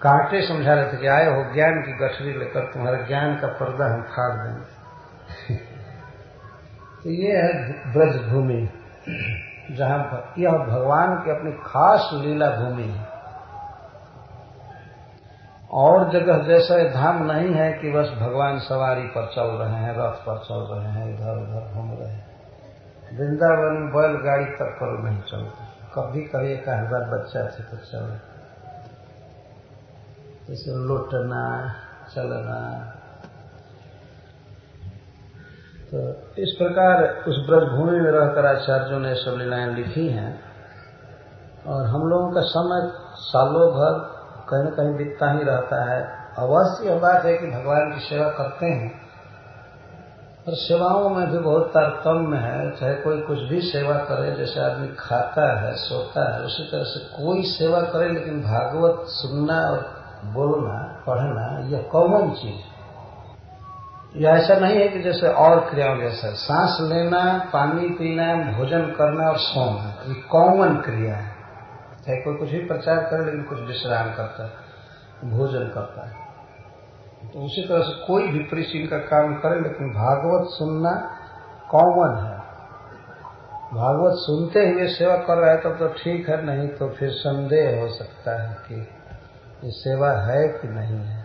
[SPEAKER 2] कांटे समझा रहे थे कि आए हो ज्ञान की गठरी लेकर, तुम्हारे ज्ञान का पर्दा हम फाड़ देंगे। तो ये है ब्रज भूमि, जहां यह भगवान की अपनी खास लीला भूमि है। और जगह जैसा धाम नहीं है कि बस भगवान सवारी पर चल रहे हैं, रथ पर चल रहे हैं, इधर उधर घूम रहे हैं। वृंदावन में बैलगाड़ी तक पर नहीं चलते। कभी कभी एक बार बच्चा थे तो चले, जैसे लौटना चलना। तो इस प्रकार उस ब्रजभूमि में रहकर आचार्यों ने सब लीलाएं लिखी हैं। और हम लोगों का समय सालों भर कहीं न कहीं बीतता ही रहता है। अवश्य यह बात है कि भगवान की सेवा करते हैं, और सेवाओं में भी बहुत तारतम्य है। चाहे कोई कुछ भी सेवा करे, जैसे आदमी खाता है सोता है, उसी तरह से कोई सेवा करे, लेकिन भागवत सुनना और बोलना पढ़ना यह कॉमन चीज। यह ऐसा नहीं है कि जैसे और क्रियाओं जैसा सांस लेना, पानी पीना, भोजन करना और सोना, ये कॉमन क्रिया है। चाहे कोई कुछ भी प्रचार करे लेकिन कुछ विश्राम करता है, भोजन करता है। तो उसी तरह से कोई भी प्रीचिंग का काम करे, लेकिन भागवत सुनना कॉमन है। भागवत सुनते हुए सेवा कर रहा है तब तो ठीक है, नहीं तो फिर संदेह हो सकता है कि ये सेवा है कि नहीं है।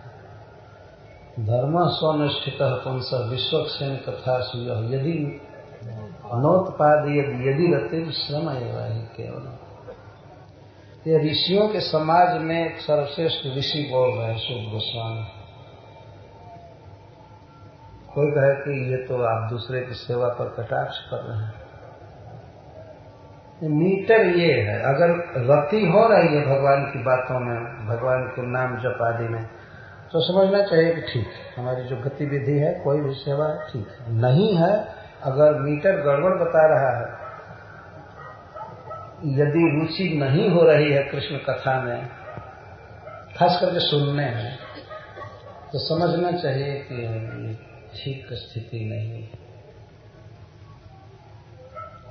[SPEAKER 2] धर्म स्वनिष्ठित पुंस विश्वक्षेम तथा सुयः यदि अनोत्पाद यदि रति श्रम एवं केवल। ये ऋषियों के समाज में एक सर्वश्रेष्ठ ऋषि बोल रहे हैं शुभ गोस्वामी। कोई कहे कि ये तो आप दूसरे की सेवा पर कटाक्ष कर रहे हैं। मीटर ये है, अगर रति हो रही है भगवान की बातों में, भगवान के नाम जप आदि में, तो समझना चाहिए कि ठीक है, हमारी जो गतिविधि है, कोई भी सेवा है, ठीक है। नहीं है, अगर मीटर गड़बड़ बता रहा है, यदि रुचि नहीं हो रही है कृष्ण कथा में, खास करके सुनने में, तो समझना चाहिए कि ठीक स्थिति नहीं है।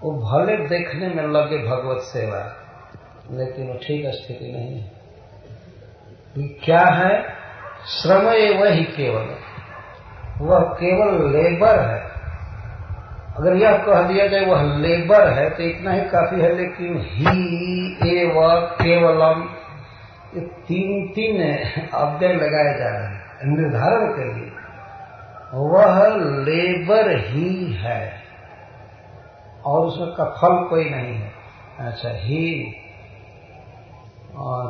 [SPEAKER 2] वो भले देखने में लगे भगवत सेवा, लेकिन वो ठीक स्थिति नहीं है। क्या है? श्रम एवं ही केवल, वह केवल लेबर है। अगर यह कह दिया जाए वह लेबर है तो इतना ही काफी है, लेकिन ही एवं केवलम, ये तीन अव्यय लगाए जा रहे हैं निर्धारण के लिए। वह लेबर ही है और उसमें का फल कोई नहीं है। अच्छा, ही और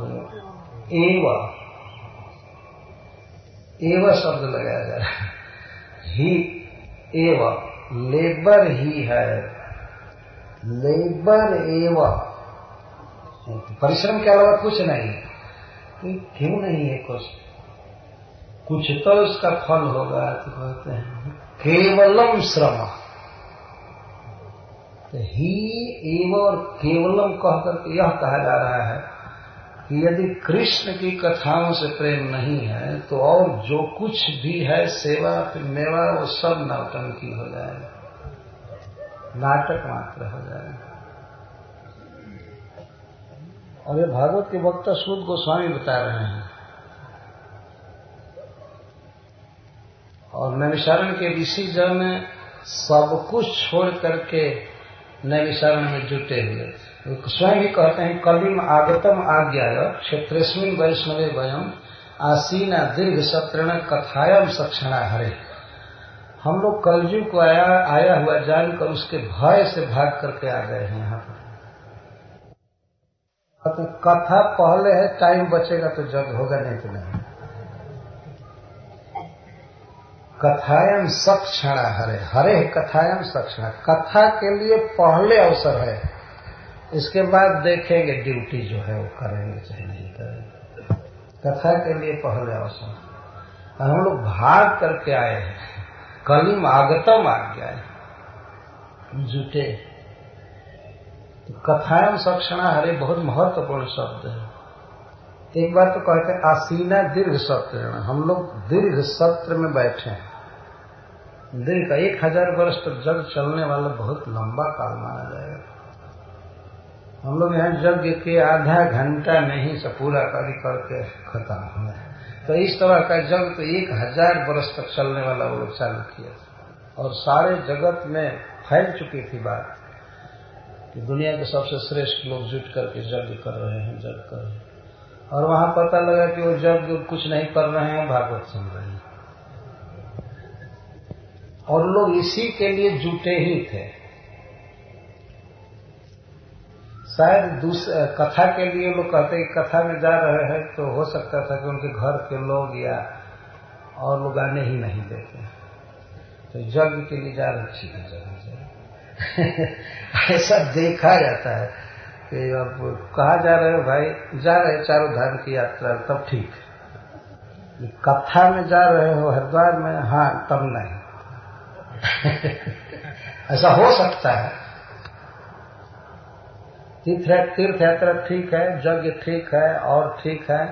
[SPEAKER 2] एव शब्द लगाया जा रहा है। ही एव, लेबर ही है, लेबर एव, परिश्रम के अलावा कुछ नहीं है। क्यों नहीं है? कुछ तो उसका फल होगा, तो कहते हैं केवलम श्रम। तो ही एव और केवलम कहकर के यह कहा जा रहा है कि यदि कृष्ण की कथाओं से प्रेम नहीं है तो और जो कुछ भी है सेवा मेवा वो सब नौटंकी हो जाएगा, नाटक मात्र हो जाएगा। और ये भागवत के वक्ता सूत गोस्वामी बता रहे हैं, और नैमिषारण्य के ऋषि जन सब कुछ छोड़ करके नैमिषारण्य में जुटे हुए। स्वयं ही कहते हैं कलिम आगतम आज्ञाय क्षेत्रेस्मिन् वैष्णवे वयम आसीना दीर्घ सत्रण कथायम सक्षणा हरे। हम लोग कलयुग को आया हुआ जानकर उसके भय से भाग करके आ गए हैं यहाँ पर। तो कथा पहले है, टाइम बचेगा तो जग होगा, नहीं तो नहीं। कथायम सक्षणा हरे, हरे कथायम सक्षणा, कथा के लिए पहले अवसर है, इसके बाद देखेंगे ड्यूटी जो है वो करेंगे चाहे नहीं करेंगे। कथा के लिए पहले अवसर, हम लोग भाग करके आए हैं, कलिम आगतम आ गया है, जुटे। तो कथायम सक्षणा हरे बहुत महत्वपूर्ण शब्द है। एक बार तो कहते हैं आसीना दीर्घ सत्र, हम लोग दीर्घ सत्र में बैठे हैं। दीर्घ 1000 वर्ष तक जग चलने वाला बहुत लंबा काल माना जाएगा। हम लोग यहाँ यज्ञ के आधा घंटा में ही सब पूरा कार्य करके खत्म हुआ है। तो इस तरह का जग तो 1000 वर्ष तक चलने वाला वो लोग चालू किया, और सारे जगत में फैल चुकी थी बात कि दुनिया के सबसे श्रेष्ठ लोग जुट करके यज्ञ कर रहे हैं, जग कर रहे हैं। और वहां पता लगा कि वो यज्ञ कुछ नहीं कर रहे हैं, भागवत सुन रहे हैं, और लोग इसी के लिए जुटे ही थे। शायद कथा के लिए लोग कहते हैं कथा में जा रहे हैं, तो हो सकता था कि उनके घर के लोग या और लोग आने ही नहीं देते, तो यज्ञ के लिए जा रहे, ठीक है जगह ऐसा देखा जाता है कि अब कहा जा रहे हो भाई, जा रहे चारों धाम की यात्रा, तब ठीक है। कथा में जा रहे हो हरिद्वार में, हाँ तब नहीं ऐसा हो सकता है। तीर्थ यात्रा ठीक है, यज्ञ ठीक है और ठीक है,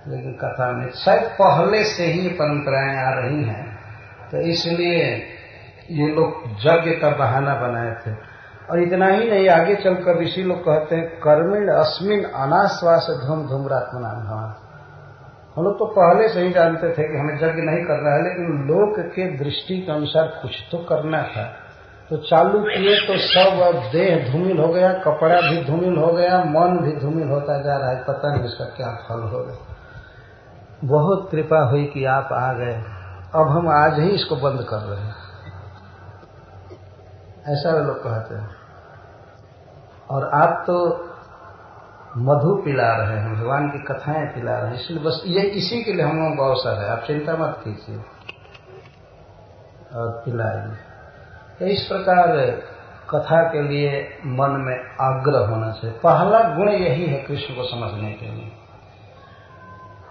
[SPEAKER 2] लेकिन कथा में शायद पहले से ही परंपराएं आ रही हैं, तो इसलिए ये लोग यज्ञ का बहाना बनाए थे। और इतना ही नहीं, आगे चलकर ऋषि लोग कहते हैं कर्मिण अस्मिन अनाश्वास धूम धूम्रात्मना भवन। हम लोग तो पहले से ही जानते थे कि हमें यज्ञ नहीं करना है, लेकिन लोक के दृष्टि के अनुसार कुछ तो करना था, तो चालू किए तो सब अब देह धूमिल हो गया, कपड़ा भी धूमिल हो गया, मन भी धूमिल होता जा रहा है, पता नहीं इसका क्या फल होगा। बहुत कृपा हुई कि आप आ गए, अब हम आज ही इसको बंद कर रहे हैं, ऐसा लोग कहते हैं। और आप तो मधु पिला रहे हैं, भगवान की कथाएं पिला रहे हैं, इसलिए बस ये इसी के लिए हम लोगों को अवसर है, आप चिंता मत कीजिए और पिलाइए। तो इस प्रकार कथा के लिए मन में आग्रह होना चाहिए। पहला गुण यही है कृष्ण को समझने के लिए।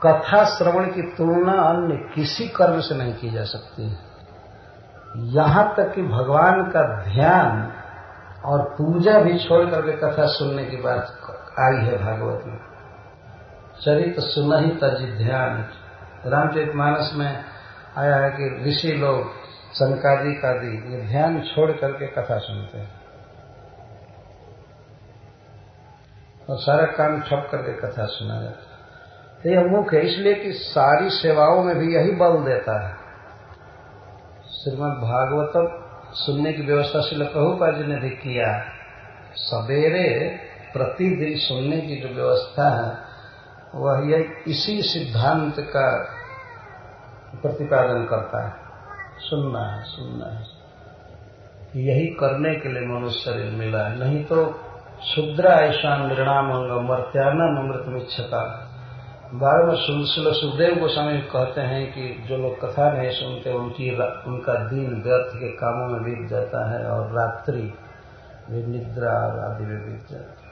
[SPEAKER 2] कथा श्रवण की तुलना अन्य किसी कर्म से नहीं की जा सकती है। यहां तक कि भगवान का ध्यान और पूजा भी छोड़ करके कथा सुनने की बात आई है भागवत में। चरित सुनहि तजि ध्यान, रामचरितमानस में आया है कि ऋषि लोग संकादिक आदि ये ध्यान छोड़ करके कथा सुनते हैं और सारा काम ठप करके कथा सुना जाता है। तो यह मुख्य है, इसलिए कि सारी सेवाओं में भी यही बल देता है। श्रीमद् भागवतम सुनने की व्यवस्था श्रील प्रभुपाद जी ने भी किया। सवेरे प्रतिदिन सुनने की जो व्यवस्था है वह यह इसी सिद्धांत का प्रतिपादन करता है। सुनना है, सुनना है, यही करने के लिए मनुष्य शरीर मिला है। नहीं तो क्षुद्रा ऐसा निर्णाम अंग मर्त्यानम अमृतमिच्छता। बार बार सुखदेव गोस्वामी कहते हैं कि जो लोग कथा नहीं सुनते उनका दिन व्यर्थ के कामों में बीत जाता है और रात्रि भी निद्रा आदि में बीत जाता है।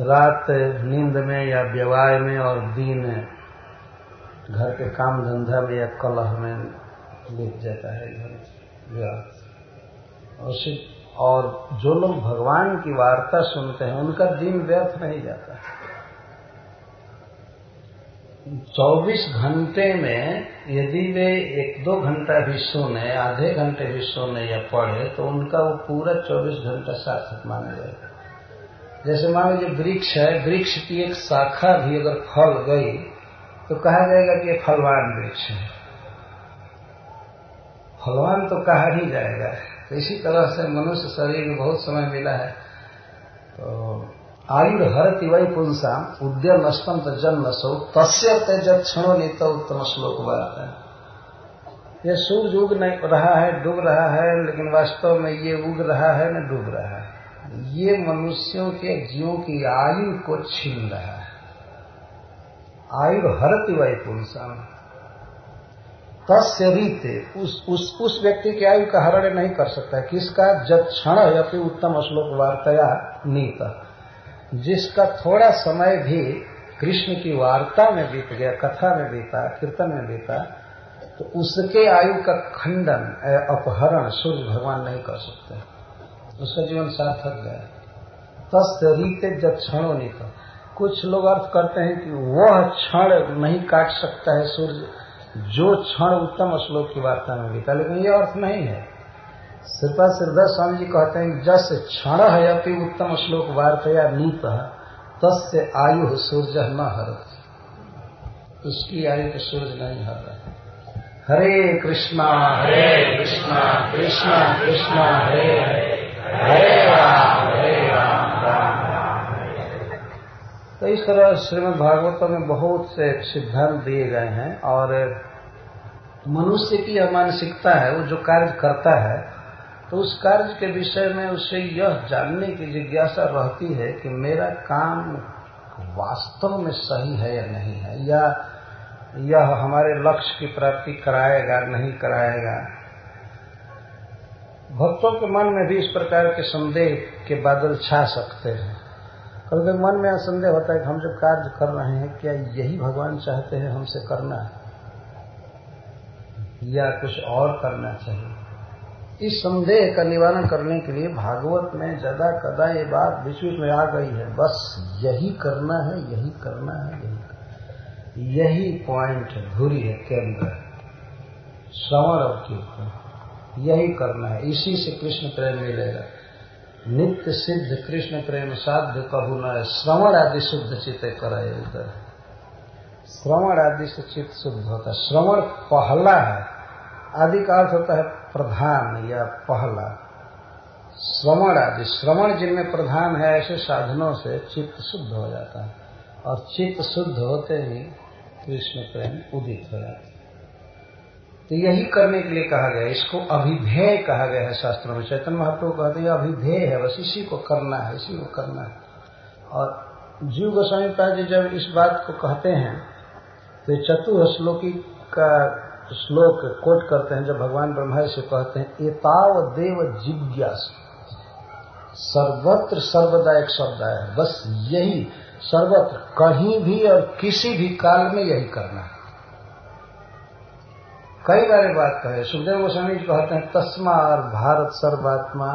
[SPEAKER 2] रात नींद में या व्यवाय में और दिन घर के काम धंधा में या कलह में बीत जाता है व्यर्थ। और जो लोग भगवान की वार्ता सुनते हैं उनका दिन व्यर्थ नहीं जाता। 24 घंटे में यदि वे 1-2 घंटा भी सुने, आधे घंटे भी सुने या पढ़े तो उनका वो पूरा 24 घंटा सार्थक माना जाएगा। जैसे मान लीजिए वृक्ष है, वृक्ष की एक शाखा भी अगर फल गई तो कहा जाएगा कि ये फलवान वृक्ष है। फलवान तो कहा ही जाएगा। तो इसी तरह से मनुष्य शरीर में बहुत समय मिला है। तो आयु हरति वै पुंसाम उद्यम नष्टम तजन नशो तस्य तेज क्षणो नीत उत्तम श्लोक बात है। ये सूर्य उग नहीं रहा है, डूब रहा है, लेकिन वास्तव में ये उग रहा है न डूब रहा है। ये मनुष्यों के जीवों की आयु को छीन रहा है। आयु हरति वै पुंसाम तस्य रीते उस व्यक्ति की आयु का हरण नहीं कर सकता है। किसका? जब क्षण अपनी उत्तम श्लोक वार्ताया नीत, जिसका थोड़ा समय भी कृष्ण की वार्ता में बीत गया, कथा में बीता, कीर्तन में बीता, तो उसके आयु का खंडन अपहरण सूर्य भगवान नहीं कर सकते। उसका जीवन सार्थक गया। तस्य रीते जब क्षणों नीत। कुछ लोग अर्थ करते हैं कि वह क्षण नहीं काट सकता है सूर्य जो क्षण उत्तम श्लोक की वार्ता में बीता, लेकिन यह अर्थ नहीं है। श्रीपाद श्रीधर स्वामी जी कहते हैं जस क्षण है अपनी उत्तम श्लोक वार्तया नीत तस्य आयु सूर्य न हरति। उसकी आयु को सूर्य नहीं हर रहा। हरे कृष्णा कृष्णा कृष्णा हरे हरे, हरे राम राम राम हरे। तो इस तरह श्रीमद् भागवतम में बहुत से सिद्धांत दिए गए हैं। और मनुष्य की यह मानसिकता है, वो जो कार्य करता है तो उस कार्य के विषय में उसे यह जानने की जिज्ञासा रहती है कि मेरा काम वास्तव में सही है या नहीं है, या यह हमारे लक्ष्य की प्राप्ति कराएगा नहीं कराएगा। भक्तों के मन में भी इस प्रकार के संदेह के बादल छा सकते हैं। कभी मन में संदेह होता है कि हम जो कार्य कर रहे हैं क्या यही भगवान चाहते हैं हमसे करना है या कुछ और करना चाहिए। इस संदेह का निवारण करने के लिए भागवत में ज्यादा कदा ये बात बीच बीच में आ गई है, बस यही करना है, यही करना है, यही पॉइंट है, धुरी है, केंद्र है। श्रवण और कीर्तन यही करना है, इसी से कृष्ण प्रेम मिलेगा। नित्य सिद्ध कृष्ण प्रेम साध्य कहु न, श्रवण आदि शुद्ध चित्त करे उधर। श्रवण आदि से चित्त शुद्ध होता है। श्रवण पहला है, आदि का अर्थ होता है प्रधान या पहला। श्रवण आदि, श्रवण जिनमें प्रधान है ऐसे साधनों से चित्त शुद्ध हो जाता है और चित्त शुद्ध होते ही कृष्ण प्रेम उदित हो जाता है। तो यही करने के लिए कहा गया, इसको अभिधेय कहा गया है शास्त्रों में। चैतन्य महाप्रभु कहते हैं अभिधेय है, बस इसी को करना है, इसी को करना है। और जीव गोस्वामी पाद जी जब इस बात को कहते हैं तो चतुर्श्लोकी का श्लोक कोट करते हैं जब भगवान ब्रह्मा से कहते हैं एताव देव जिज्ञास। सर्वत्र सर्वदा एक शब्द है, बस यही सर्वत्र कहीं भी और किसी भी काल में यही करना है। कई बार बात कहे सुखदेव गोस्वामी जी कहते हैं तस्मात् भारत सर्वात्मा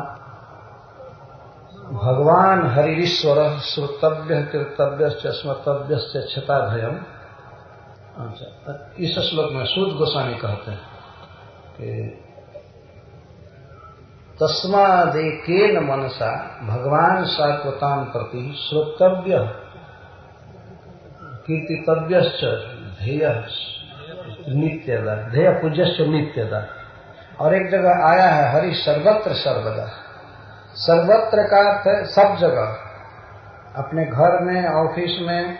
[SPEAKER 2] भगवान हरिश्वर श्रोतव्य कीर्तव्य स्मर्तव्य क्षता भयम। अच्छा, इस श्लोक में सूत गोस्वामी कहते हैं कि तस्मादेकेन मनसा भगवान सात्वतां प्रति श्रोतव्य कीर्तितव्यश्च ध्येयः नित्यदा ध्येय पूज्यश्च नित्यदा। और एक जगह आया है हरि सर्वत्र सर्वदा। सर्वत्र का अर्थ है सब जगह, अपने घर में, ऑफिस में,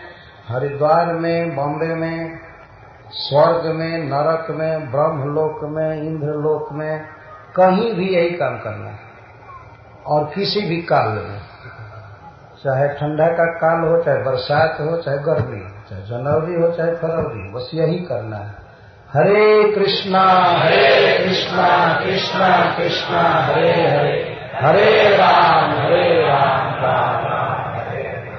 [SPEAKER 2] हरिद्वार में, बॉम्बे में, स्वर्ग में, नरक में, ब्रह्मलोक में, इंद्रलोक में, कहीं भी यही काम करना है। और किसी भी काल में, चाहे ठंडा का काल हो, चाहे बरसात हो, चाहे गर्मी हो, चाहे जनवरी हो, चाहे फरवरी हो, बस यही करना है। हरे कृष्णा कृष्णा कृष्णा हरे हरे, हरे राम राम राम हरे हरे।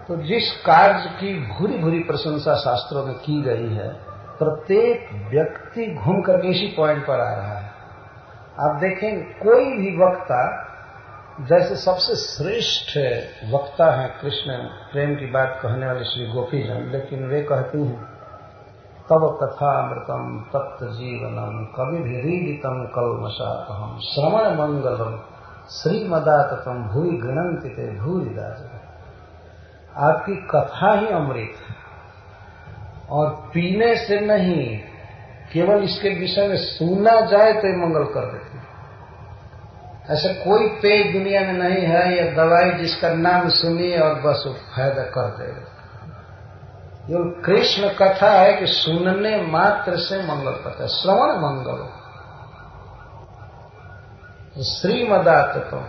[SPEAKER 2] तो जिस कार्य की भूरी भूरी प्रशंसा शास्त्रों में की गई है, प्रत्येक व्यक्ति घूम करके इसी पॉइंट पर आ रहा है। आप देखें कोई भी वक्ता, जैसे सबसे श्रेष्ठ वक्ता है कृष्ण प्रेम की बात कहने वाले श्री गोपीजन, लेकिन वे कहती हैं तव कथामृतम तप्त जीवनम कविभिरीडितम कल्मषापहम श्रवण मंगलम श्रीमदाततम भूरि गृणन्ति ते भूरिदा। आपकी कथा ही अमृत है, और पीने से नहीं, केवल इसके विषय में सुना जाए तो ये मंगल कर देती है। ऐसा कोई पेय दुनिया में नहीं है या दवाई जिसका नाम सुनिए और बस वो फायदा कर देगा। ये कृष्ण कथा है कि सुनने मात्र से मंगल पड़ता है, श्रवण मंगल। श्रीमदाततम,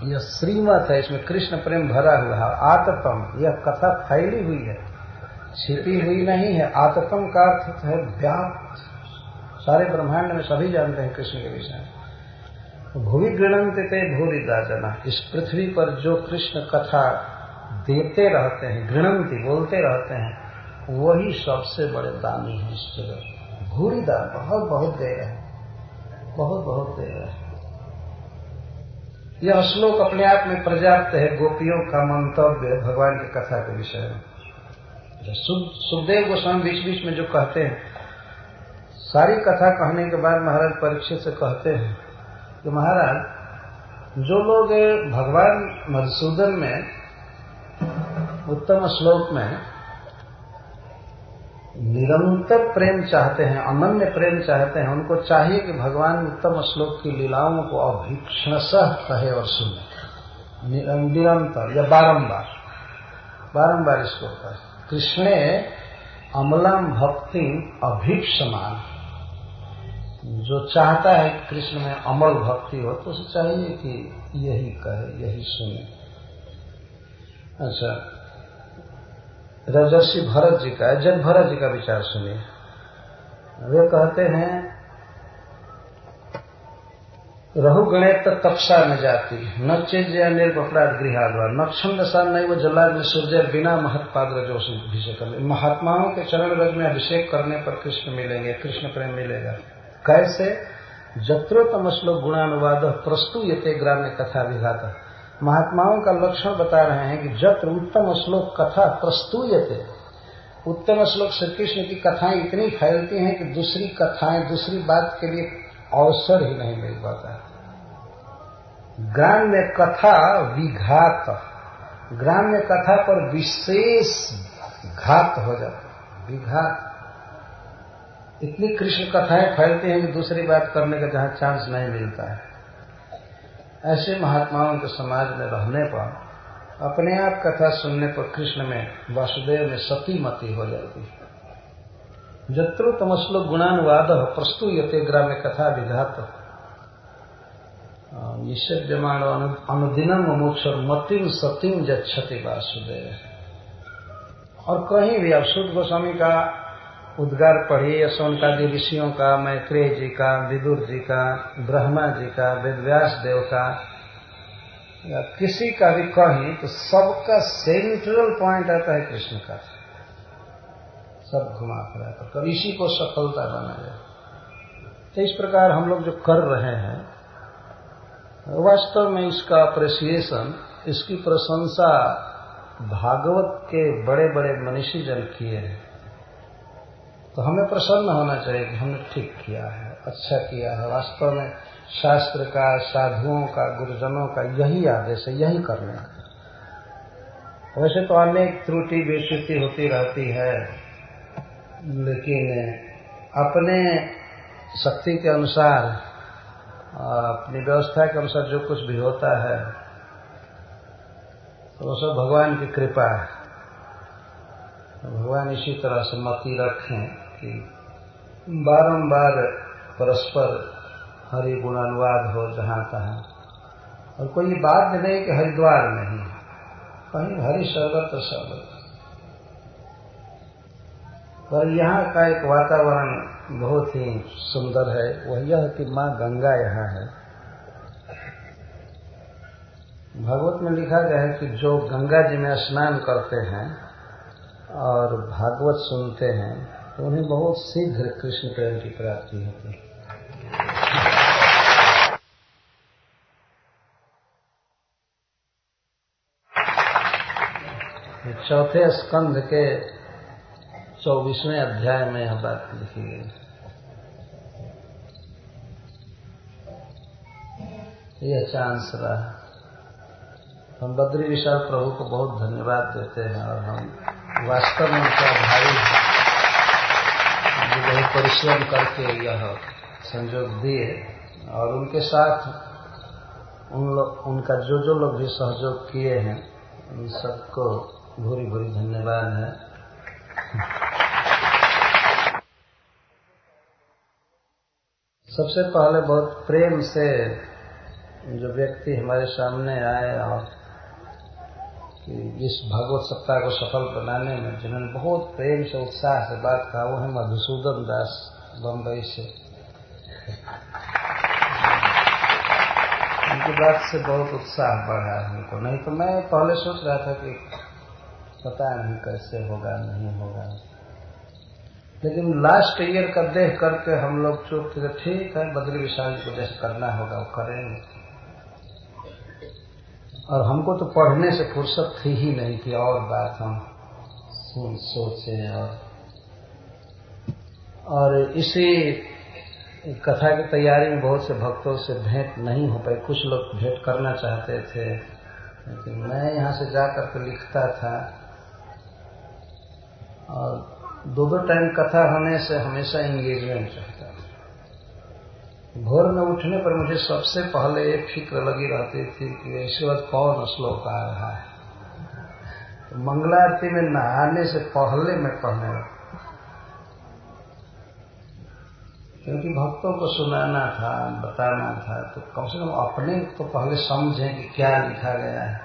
[SPEAKER 2] यह श्रीमत है, इसमें कृष्ण प्रेम भरा हुआ है। आततम, यह कथा फैली हुई है, छिपी हुई नहीं है। आततम का अर्थ है व्याप्त, सारे ब्रह्मांड में सभी जानते हैं कृष्ण के विषय में। भूरि गृणन्ति ते भूरिदा जना, इस पृथ्वी पर जो कृष्ण कथा देते रहते हैं, गृणन्ति बोलते रहते हैं, वही सबसे बड़े दानी हैं इस जगह। भूरिदा, बहुत बहुत दे रहे हैं, बहुत बहुत दे रहे हैं। यह श्लोक अपने आप में पर्याप्त है गोपियों का मंतव्य भगवान की कथा के विषय में। सुखदेव गोस्वामी बीच बीच में जो कहते हैं, सारी कथा कहने के बाद महाराज परीक्षित से कहते हैं कि महाराज, जो लोग भगवान मधुसूदन में उत्तम श्लोक में निरंतर प्रेम चाहते हैं, अनन्य प्रेम चाहते हैं, उनको चाहिए कि भगवान उत्तम श्लोक की लीलाओं को अभीक्षणशः कहे और सुने, निरंतर या बारंबार बारंबार इसको कहे। कृष्णे अमलम भक्ति अभीक्षमान, जो चाहता है कि कृष्ण में अमल भक्ति हो तो उसे चाहिए कि यही कहे, यही सुने। अच्छा, राजर्षि भरत जी का, जन भरत जी का विचार सुनिए। वे कहते हैं रहुगणे तपसा न जाती न चेजया निर्पराध गृहाद्वार न छंदसा नहीं वो जलाग्नि सूर्य बिना महत्पाद रजोभिषेक। महात्माओं के चरण रज में अभिषेक करने पर कृष्ण मिलेंगे, कृष्ण प्रेम मिलेगा। कैसे? जत्रोतम श्लोक गुणानुवाद प्रस्तुयते ग्राम्य कथा विघाता। महात्माओं का लक्षण बता रहे हैं कि जत्र उत्तम श्लोक कथा प्रस्तुयते, उत्तम श्लोक श्री कृष्ण की कथाएं इतनी फैलती हैं कि दूसरी कथाएं, दूसरी बात के लिए अवसर ही नहीं मिल पाता है। ग्राम्य कथा विघात, ग्राम्य कथा पर विशेष घात हो जाता है, विघात। इतनी कृष्ण कथाएं फैलती हैं कि दूसरी बात करने का जहां चांस नहीं मिलता है। ऐसे महात्माओं के समाज में रहने पर, अपने आप कथा सुनने पर कृष्ण में, वासुदेव में सती मति हो जाती है। जत्रोतम श्लोक गुणानुवाद प्रस्तुयते ग्राम्य कथा विघात निषेध्यमाण अनुदिनम मोक्ष मतिम सतीम जच्छति वासुदेव। और कहीं भी अब सूत गोस्वामी का उद्गार पढ़िए शौनकादि ऋषियों का, मैत्रेय जी का, विदुर जी का, ब्रह्मा जी का, वेदव्यास देव का, या किसी का भी कहीं, तो सबका सेंट्रल पॉइंट आता है कृष्ण का। सब घुमा फिरा कर तो इसी को सफलता बना जाए। तो इस प्रकार हम लोग जो कर रहे हैं, वास्तव में इसका अप्रिसिएशन, इसकी प्रशंसा भागवत के बड़े बड़े मनीषी जन किए हैं। तो हमें प्रसन्न होना चाहिए कि हमने ठीक किया है, अच्छा किया है। वास्तव में शास्त्र का, साधुओं का, गुरुजनों का यही आदेश है, यही करना है। वैसे तो अनेक त्रुटि विच्युति होती रहती है, लेकिन अपने शक्ति के अनुसार, अपनी व्यवस्था के अनुसार जो कुछ भी होता है तो वो सब भगवान की कृपा है। भगवान इसी तरह से मति रखें कि बारंबार परस्पर हरि गुणानुवाद हो जहाँ तहाँ। और कोई बात नहीं कि हरिद्वार में ही, कहीं हरि सर्वत्र सर्वत्र। पर यहाँ का एक वातावरण बहुत ही सुंदर है, वह यह कि माँ गंगा यहाँ है। भागवत में लिखा गया है कि जो गंगा जी में स्नान करते हैं और भागवत सुनते हैं तो उन्हें बहुत शीघ्र कृष्ण प्रेम की प्राप्ति होती है। चौथे स्कंध के 24वें अध्याय में यह बात लिखी गई। यह चांस रहा। हम बद्री विशाल प्रभु को बहुत धन्यवाद देते हैं और हम वास्तव में उनका भारी बहुत परिश्रम करके यह संयोग दिए, और उनके साथ उनका जो लोग भी सहयोग किए हैं उन सबको भूरी भूरी धन्यवाद है। सबसे पहले बहुत प्रेम से जो व्यक्ति हमारे सामने आए और इस भागवत सप्ताह को सफल बनाने में जिन्होंने बहुत प्रेम से उत्साह से बात कहा, वो है मधुसूदन दास बम्बई से। उनकी बात से बहुत उत्साह बढ़ा हमको। नहीं तो मैं पहले सोच रहा था कि पता नहीं कैसे होगा, नहीं होगा, लेकिन लास्ट ईयर का देख करके हम लोग चुप थे। ठीक है, बद्री विशाल को जैसे करना होगा वो करेंगे। और हमको तो पढ़ने से फुर्सत थी ही नहीं कि और बात हम सोचें। और इसी कथा की तैयारी में बहुत से भक्तों से भेंट नहीं हो पाई। कुछ लोग भेंट करना चाहते थे, लेकिन मैं यहाँ से जाकर के लिखता था, और 2-2 टाइम कथा होने से हमेशा एंगेजमेंट रहता था। भोर में उठने पर मुझे सबसे पहले एक फिक्र लगी रहती थी कि इसके बाद कौन श्लोक आ रहा है। तो मंगलारती में नहाने से पहले मैं पढ़ने लगा, क्योंकि भक्तों को सुनाना था, बताना था, तो कम से कम अपने तो पहले समझें कि क्या लिखा गया है।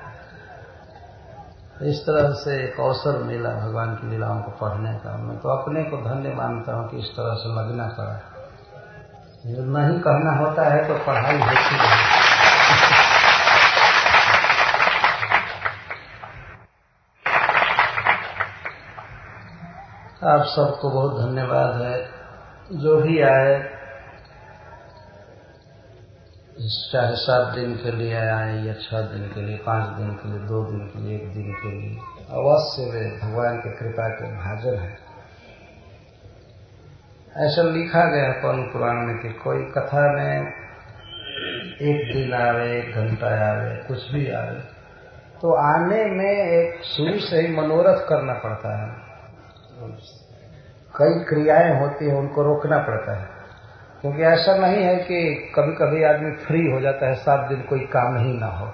[SPEAKER 2] इस तरह से एक अवसर मिला भगवान की लीलाओं को पढ़ने का। मैं तो अपने को धन्य मानता हूँ कि इस तरह से लगना पड़ा। जो नहीं कहना होता है तो पढ़ाई होती है। आप सबको बहुत धन्यवाद है, जो भी आए, चाहे 7 दिन के लिए आए या 6 दिन के लिए, 5 दिन के लिए, 2 दिन के लिए, 1 दिन के लिए, अवश्य वे भगवान की कृपा के भाजन है। ऐसा लिखा गया है पद्म पुराण में कि कोई कथा में 1 दिन आवे, 1 घंटा आवे, कुछ भी आवे, तो आने में एक शुरू से ही मनोरथ करना पड़ता है। कई क्रियाएं होती हैं, उनको रोकना पड़ता है, क्योंकि ऐसा नहीं है कि कभी कभी आदमी फ्री हो जाता है, 7 दिन कोई काम ही ना हो।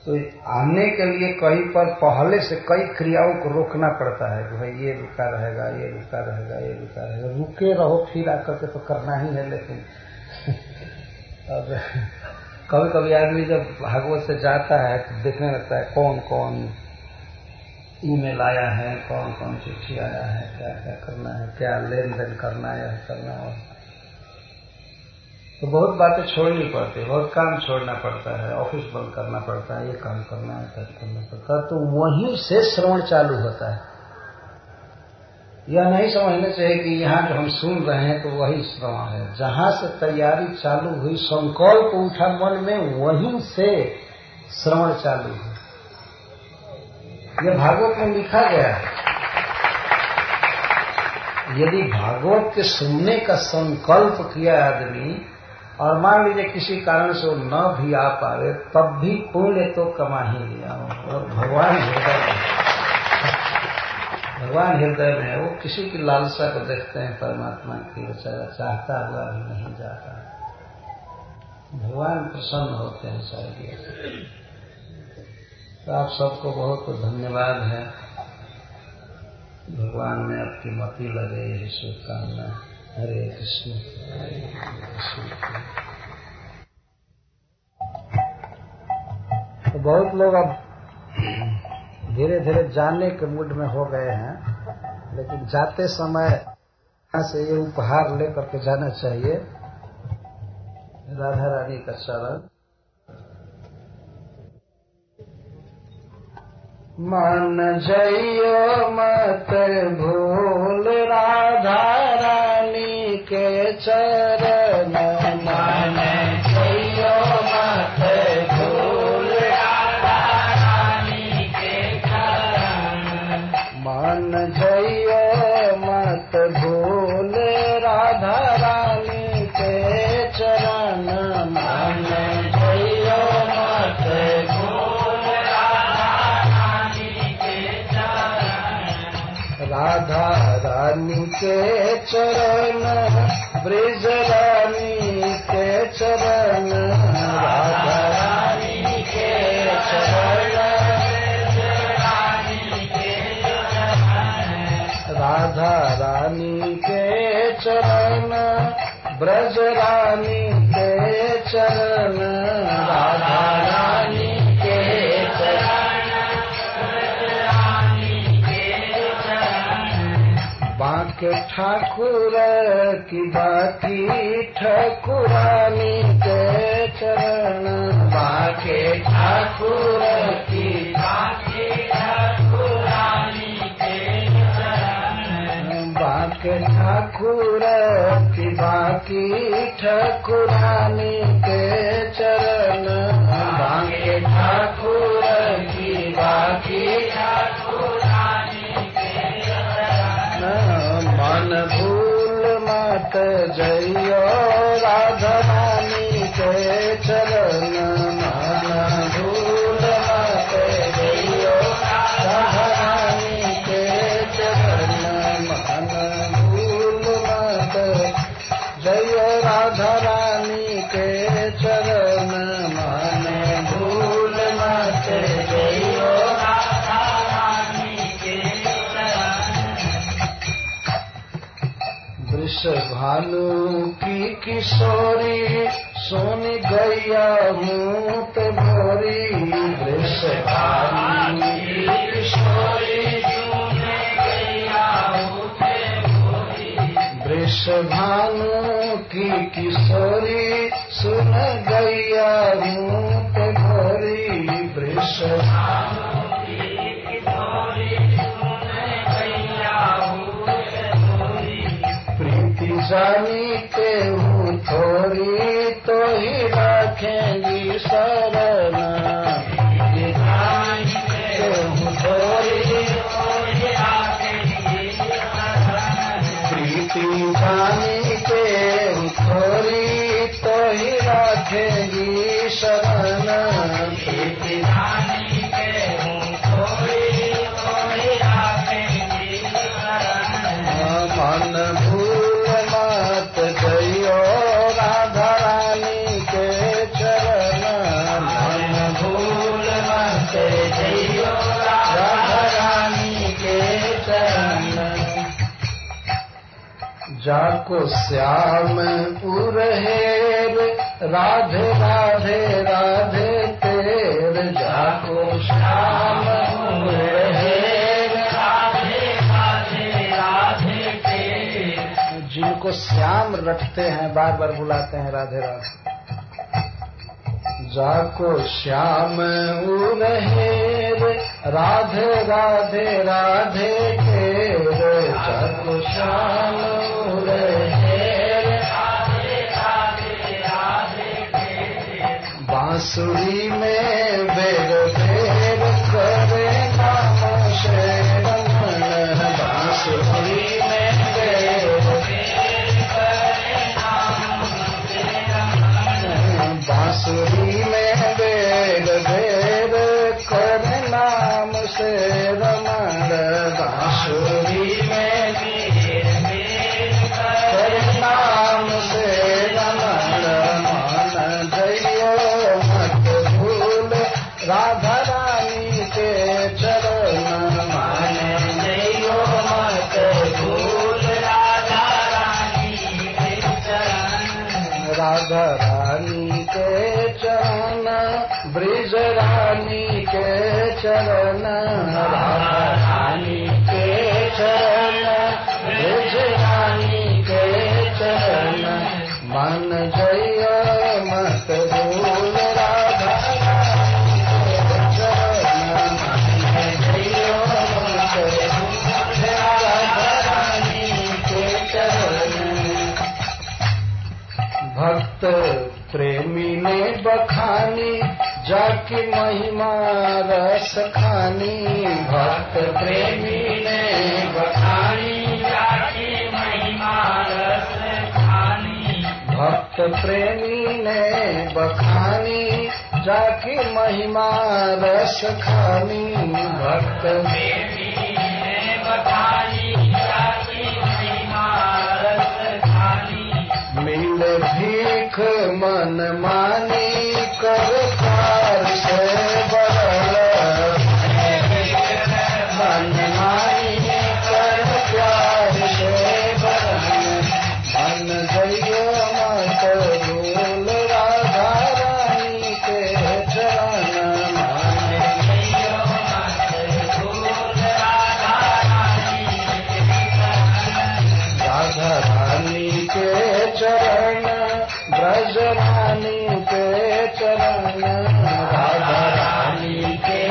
[SPEAKER 2] तो आने के लिए कहीं पर पहले से कई क्रियाओं को रोकना पड़ता है कि भाई ये रुका रहेगा, ये रुका रहेगा, ये रुका रहेगा। रुके रहो फिर आकर के तो करना ही है। लेकिन अब कभी कभी आदमी जब भागवत से जाता है तो देखने लगता है कौन कौन ईमेल आया है, कौन कौन चिट्ठी आया है, क्या क्या करना है, क्या लेन देन करना है, यह करना है। तो बहुत बातें छोड़नी पड़ती है, बहुत काम छोड़ना पड़ता है, ऑफिस बंद करना पड़ता है, ये काम करना है, क्या करना पड़ता है। तो वहीं से श्रवण चालू होता है। यह नहीं समझना चाहिए कि यहाँ जो हम सुन रहे हैं तो वही श्रवण है। जहाँ से तैयारी चालू हुई, संकल्प उठा मन में, वहीं से श्रवण चालू हुआ। यह भागवत में लिखा गया है। यदि भागवत के सुनने का संकल्प किया आदमी और मान लीजिए किसी कारण से वो न भी आ पावे, तब भी पुण्य तो कमा ही लिया। और भगवान हृदय में है। वो किसी की लालसा को देखते हैं परमात्मा की, बेचारा चाहता हुआ भी नहीं जाता। भगवान प्रसन्न होते हैं शायद। तो आप सबको बहुत धन्यवाद है। भगवान में आपकी मति लगे, यही शुभकामना। हरे कृष्ण। तो बहुत लोग अब धीरे धीरे जानने के मूड में हो गए हैं, लेकिन जाते समय यहाँ से ये उपहार लेकर के जाना चाहिए। राधा रानी का चरण। मन जइयो मत भूल राधा रानी के चरण। मन जइयो मत भूल राधा रानी के चरण। मन जइयो मत भूल राधा रानी के चरण। मन जइयो मत भूल राधा रानी के चरण। ब्रज रानी के चरण। राधा रानी के चरण। राधा रानी के चरण। ब्रज रानी के चरण। राधा रानी के चरण। बांके ठाकुर की बाकी ठाकुरानी के चरण। बांके ठाकुर की बाकी ठाकुरानी के चरण। बांके ठाकुर की बाकी ठाकुरानी के चरण। बांके ठाकुर की बाकी ठाकुरानी के चरण। मन भूल मत जइयो राधा रानी के चरण। मन भूल मत जइयो राधा रानी के चरण। मन भूल मत जइयो राधा रानी के चरण। मन भूल मत जइयो राधा रानी के चरण। वृषभानु की किशोरी सोनी गैया मूत भोरी। वृषभानु की किशोरी सोनी गैया मूत भोरी। वृषभानु की किशोरी सुन गैया मूत भोरी। वृषभानु की किशोरी सुन गैया मूत भोरी। प्रीति जानी के हूँ थोड़ी तो ही रखेंगी शरण। जानी के हूँ थोड़ी तो ही रखेंगी शरण। प्रीति जानी के हूँ थोड़ी तो ही रखेंगी शरण। प्रीति जानी के हूँ थोड़ी तो ही रखेंगी शरण। मन भूल मत जइयो राधा रानी के चरण। मन भूल मत जइयो राधा रानी के चरण। जाको श्याम उरहेर राधे राधे राधे तेर। जाको श्याम उरहेर नाम रटते हैं, बार बार बुलाते हैं राधे राधे। जाको श्याम उरहेर राधे राधे राधे तेरे, जाको श्याम उरहेर राधे राधे राधे तेरे, बांसुरी में बेर बेर करे नाम से रमण, बांसुरी में बेर बेर करे नाम से रमण, बांसुरी में बेर बेर करे नाम से रमण, बांसुरी में बेर बेर करे नाम से रमण, मान जइयो मत भूल राधा रानी के चरण, मान जइयो मत भूल राधा रानी के चरण, राधा रानी के चरण, ब्रिज रानी के चरण, राधा रानी के चरण, ब्रिज रानी के चरण, मन जइयो मत भूल राधा रानी के चरण, मन जइयो मत भूल राधा रानी के चरण। भक्त प्रेमी ने बखानी जाकी महिमा रस खानी, भक्त प्रेमी ने बखानी जाकी महिमा रस खानी, भक्त प्रेमी ने बखानी जाकी महिमा रस खानी, भक्त प्रेमी ने बखानी जाकी महिमा रस खानी, मिल भीख मन मानी कर प्यार से बरल, मन मानी कर प्यार से बरल, मन जइयो मत भूल राधा रानी के चरण, मन जइयो मत भूल राधा रानी के चरण, राधा रानी के चरण, ब्रज रानी के चरण, राधा रानी के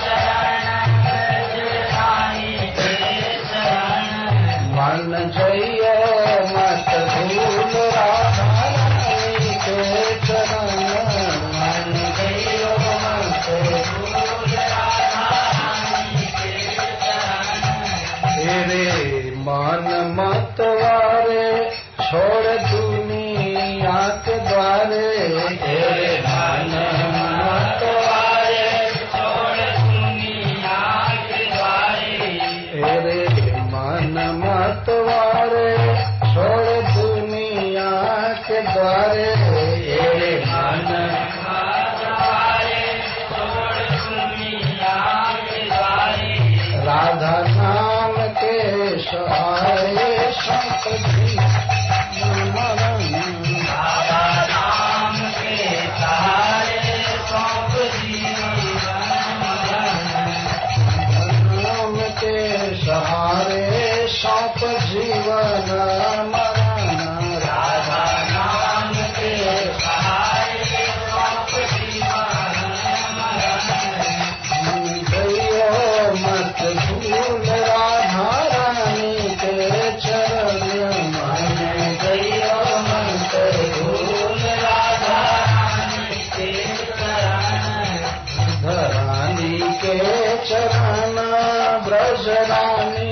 [SPEAKER 2] चरण, ब्रज रानी के चरण, मन जइयो मत भूल राधा रानी के चरण, मन जइयो मत भूल राधा रानी के चरण, तेरे मान मत वारे छोड़ दुनिया के द्वारे, तेरे मान मत वारे छोड़ दुनिया के द्वारे, तेरे मान मत वारे छोड़ दुनिया के द्वारे, तेरे मान मत वारे छोड़ दुनिया के द्वारे, राधा नाम के सहारे संपत्ति राधा नाम के सहारे सौंप जीवन, नाम के सहारे सौंप जीवन मरण, राधा नाम के सहारे सौंप जीवन मरण, जइयो मत भूल राधा रानी के चरण, मन जइयो मत भूल राधा रानी के चरण, राधा रानी के चरण, ब्रज रानी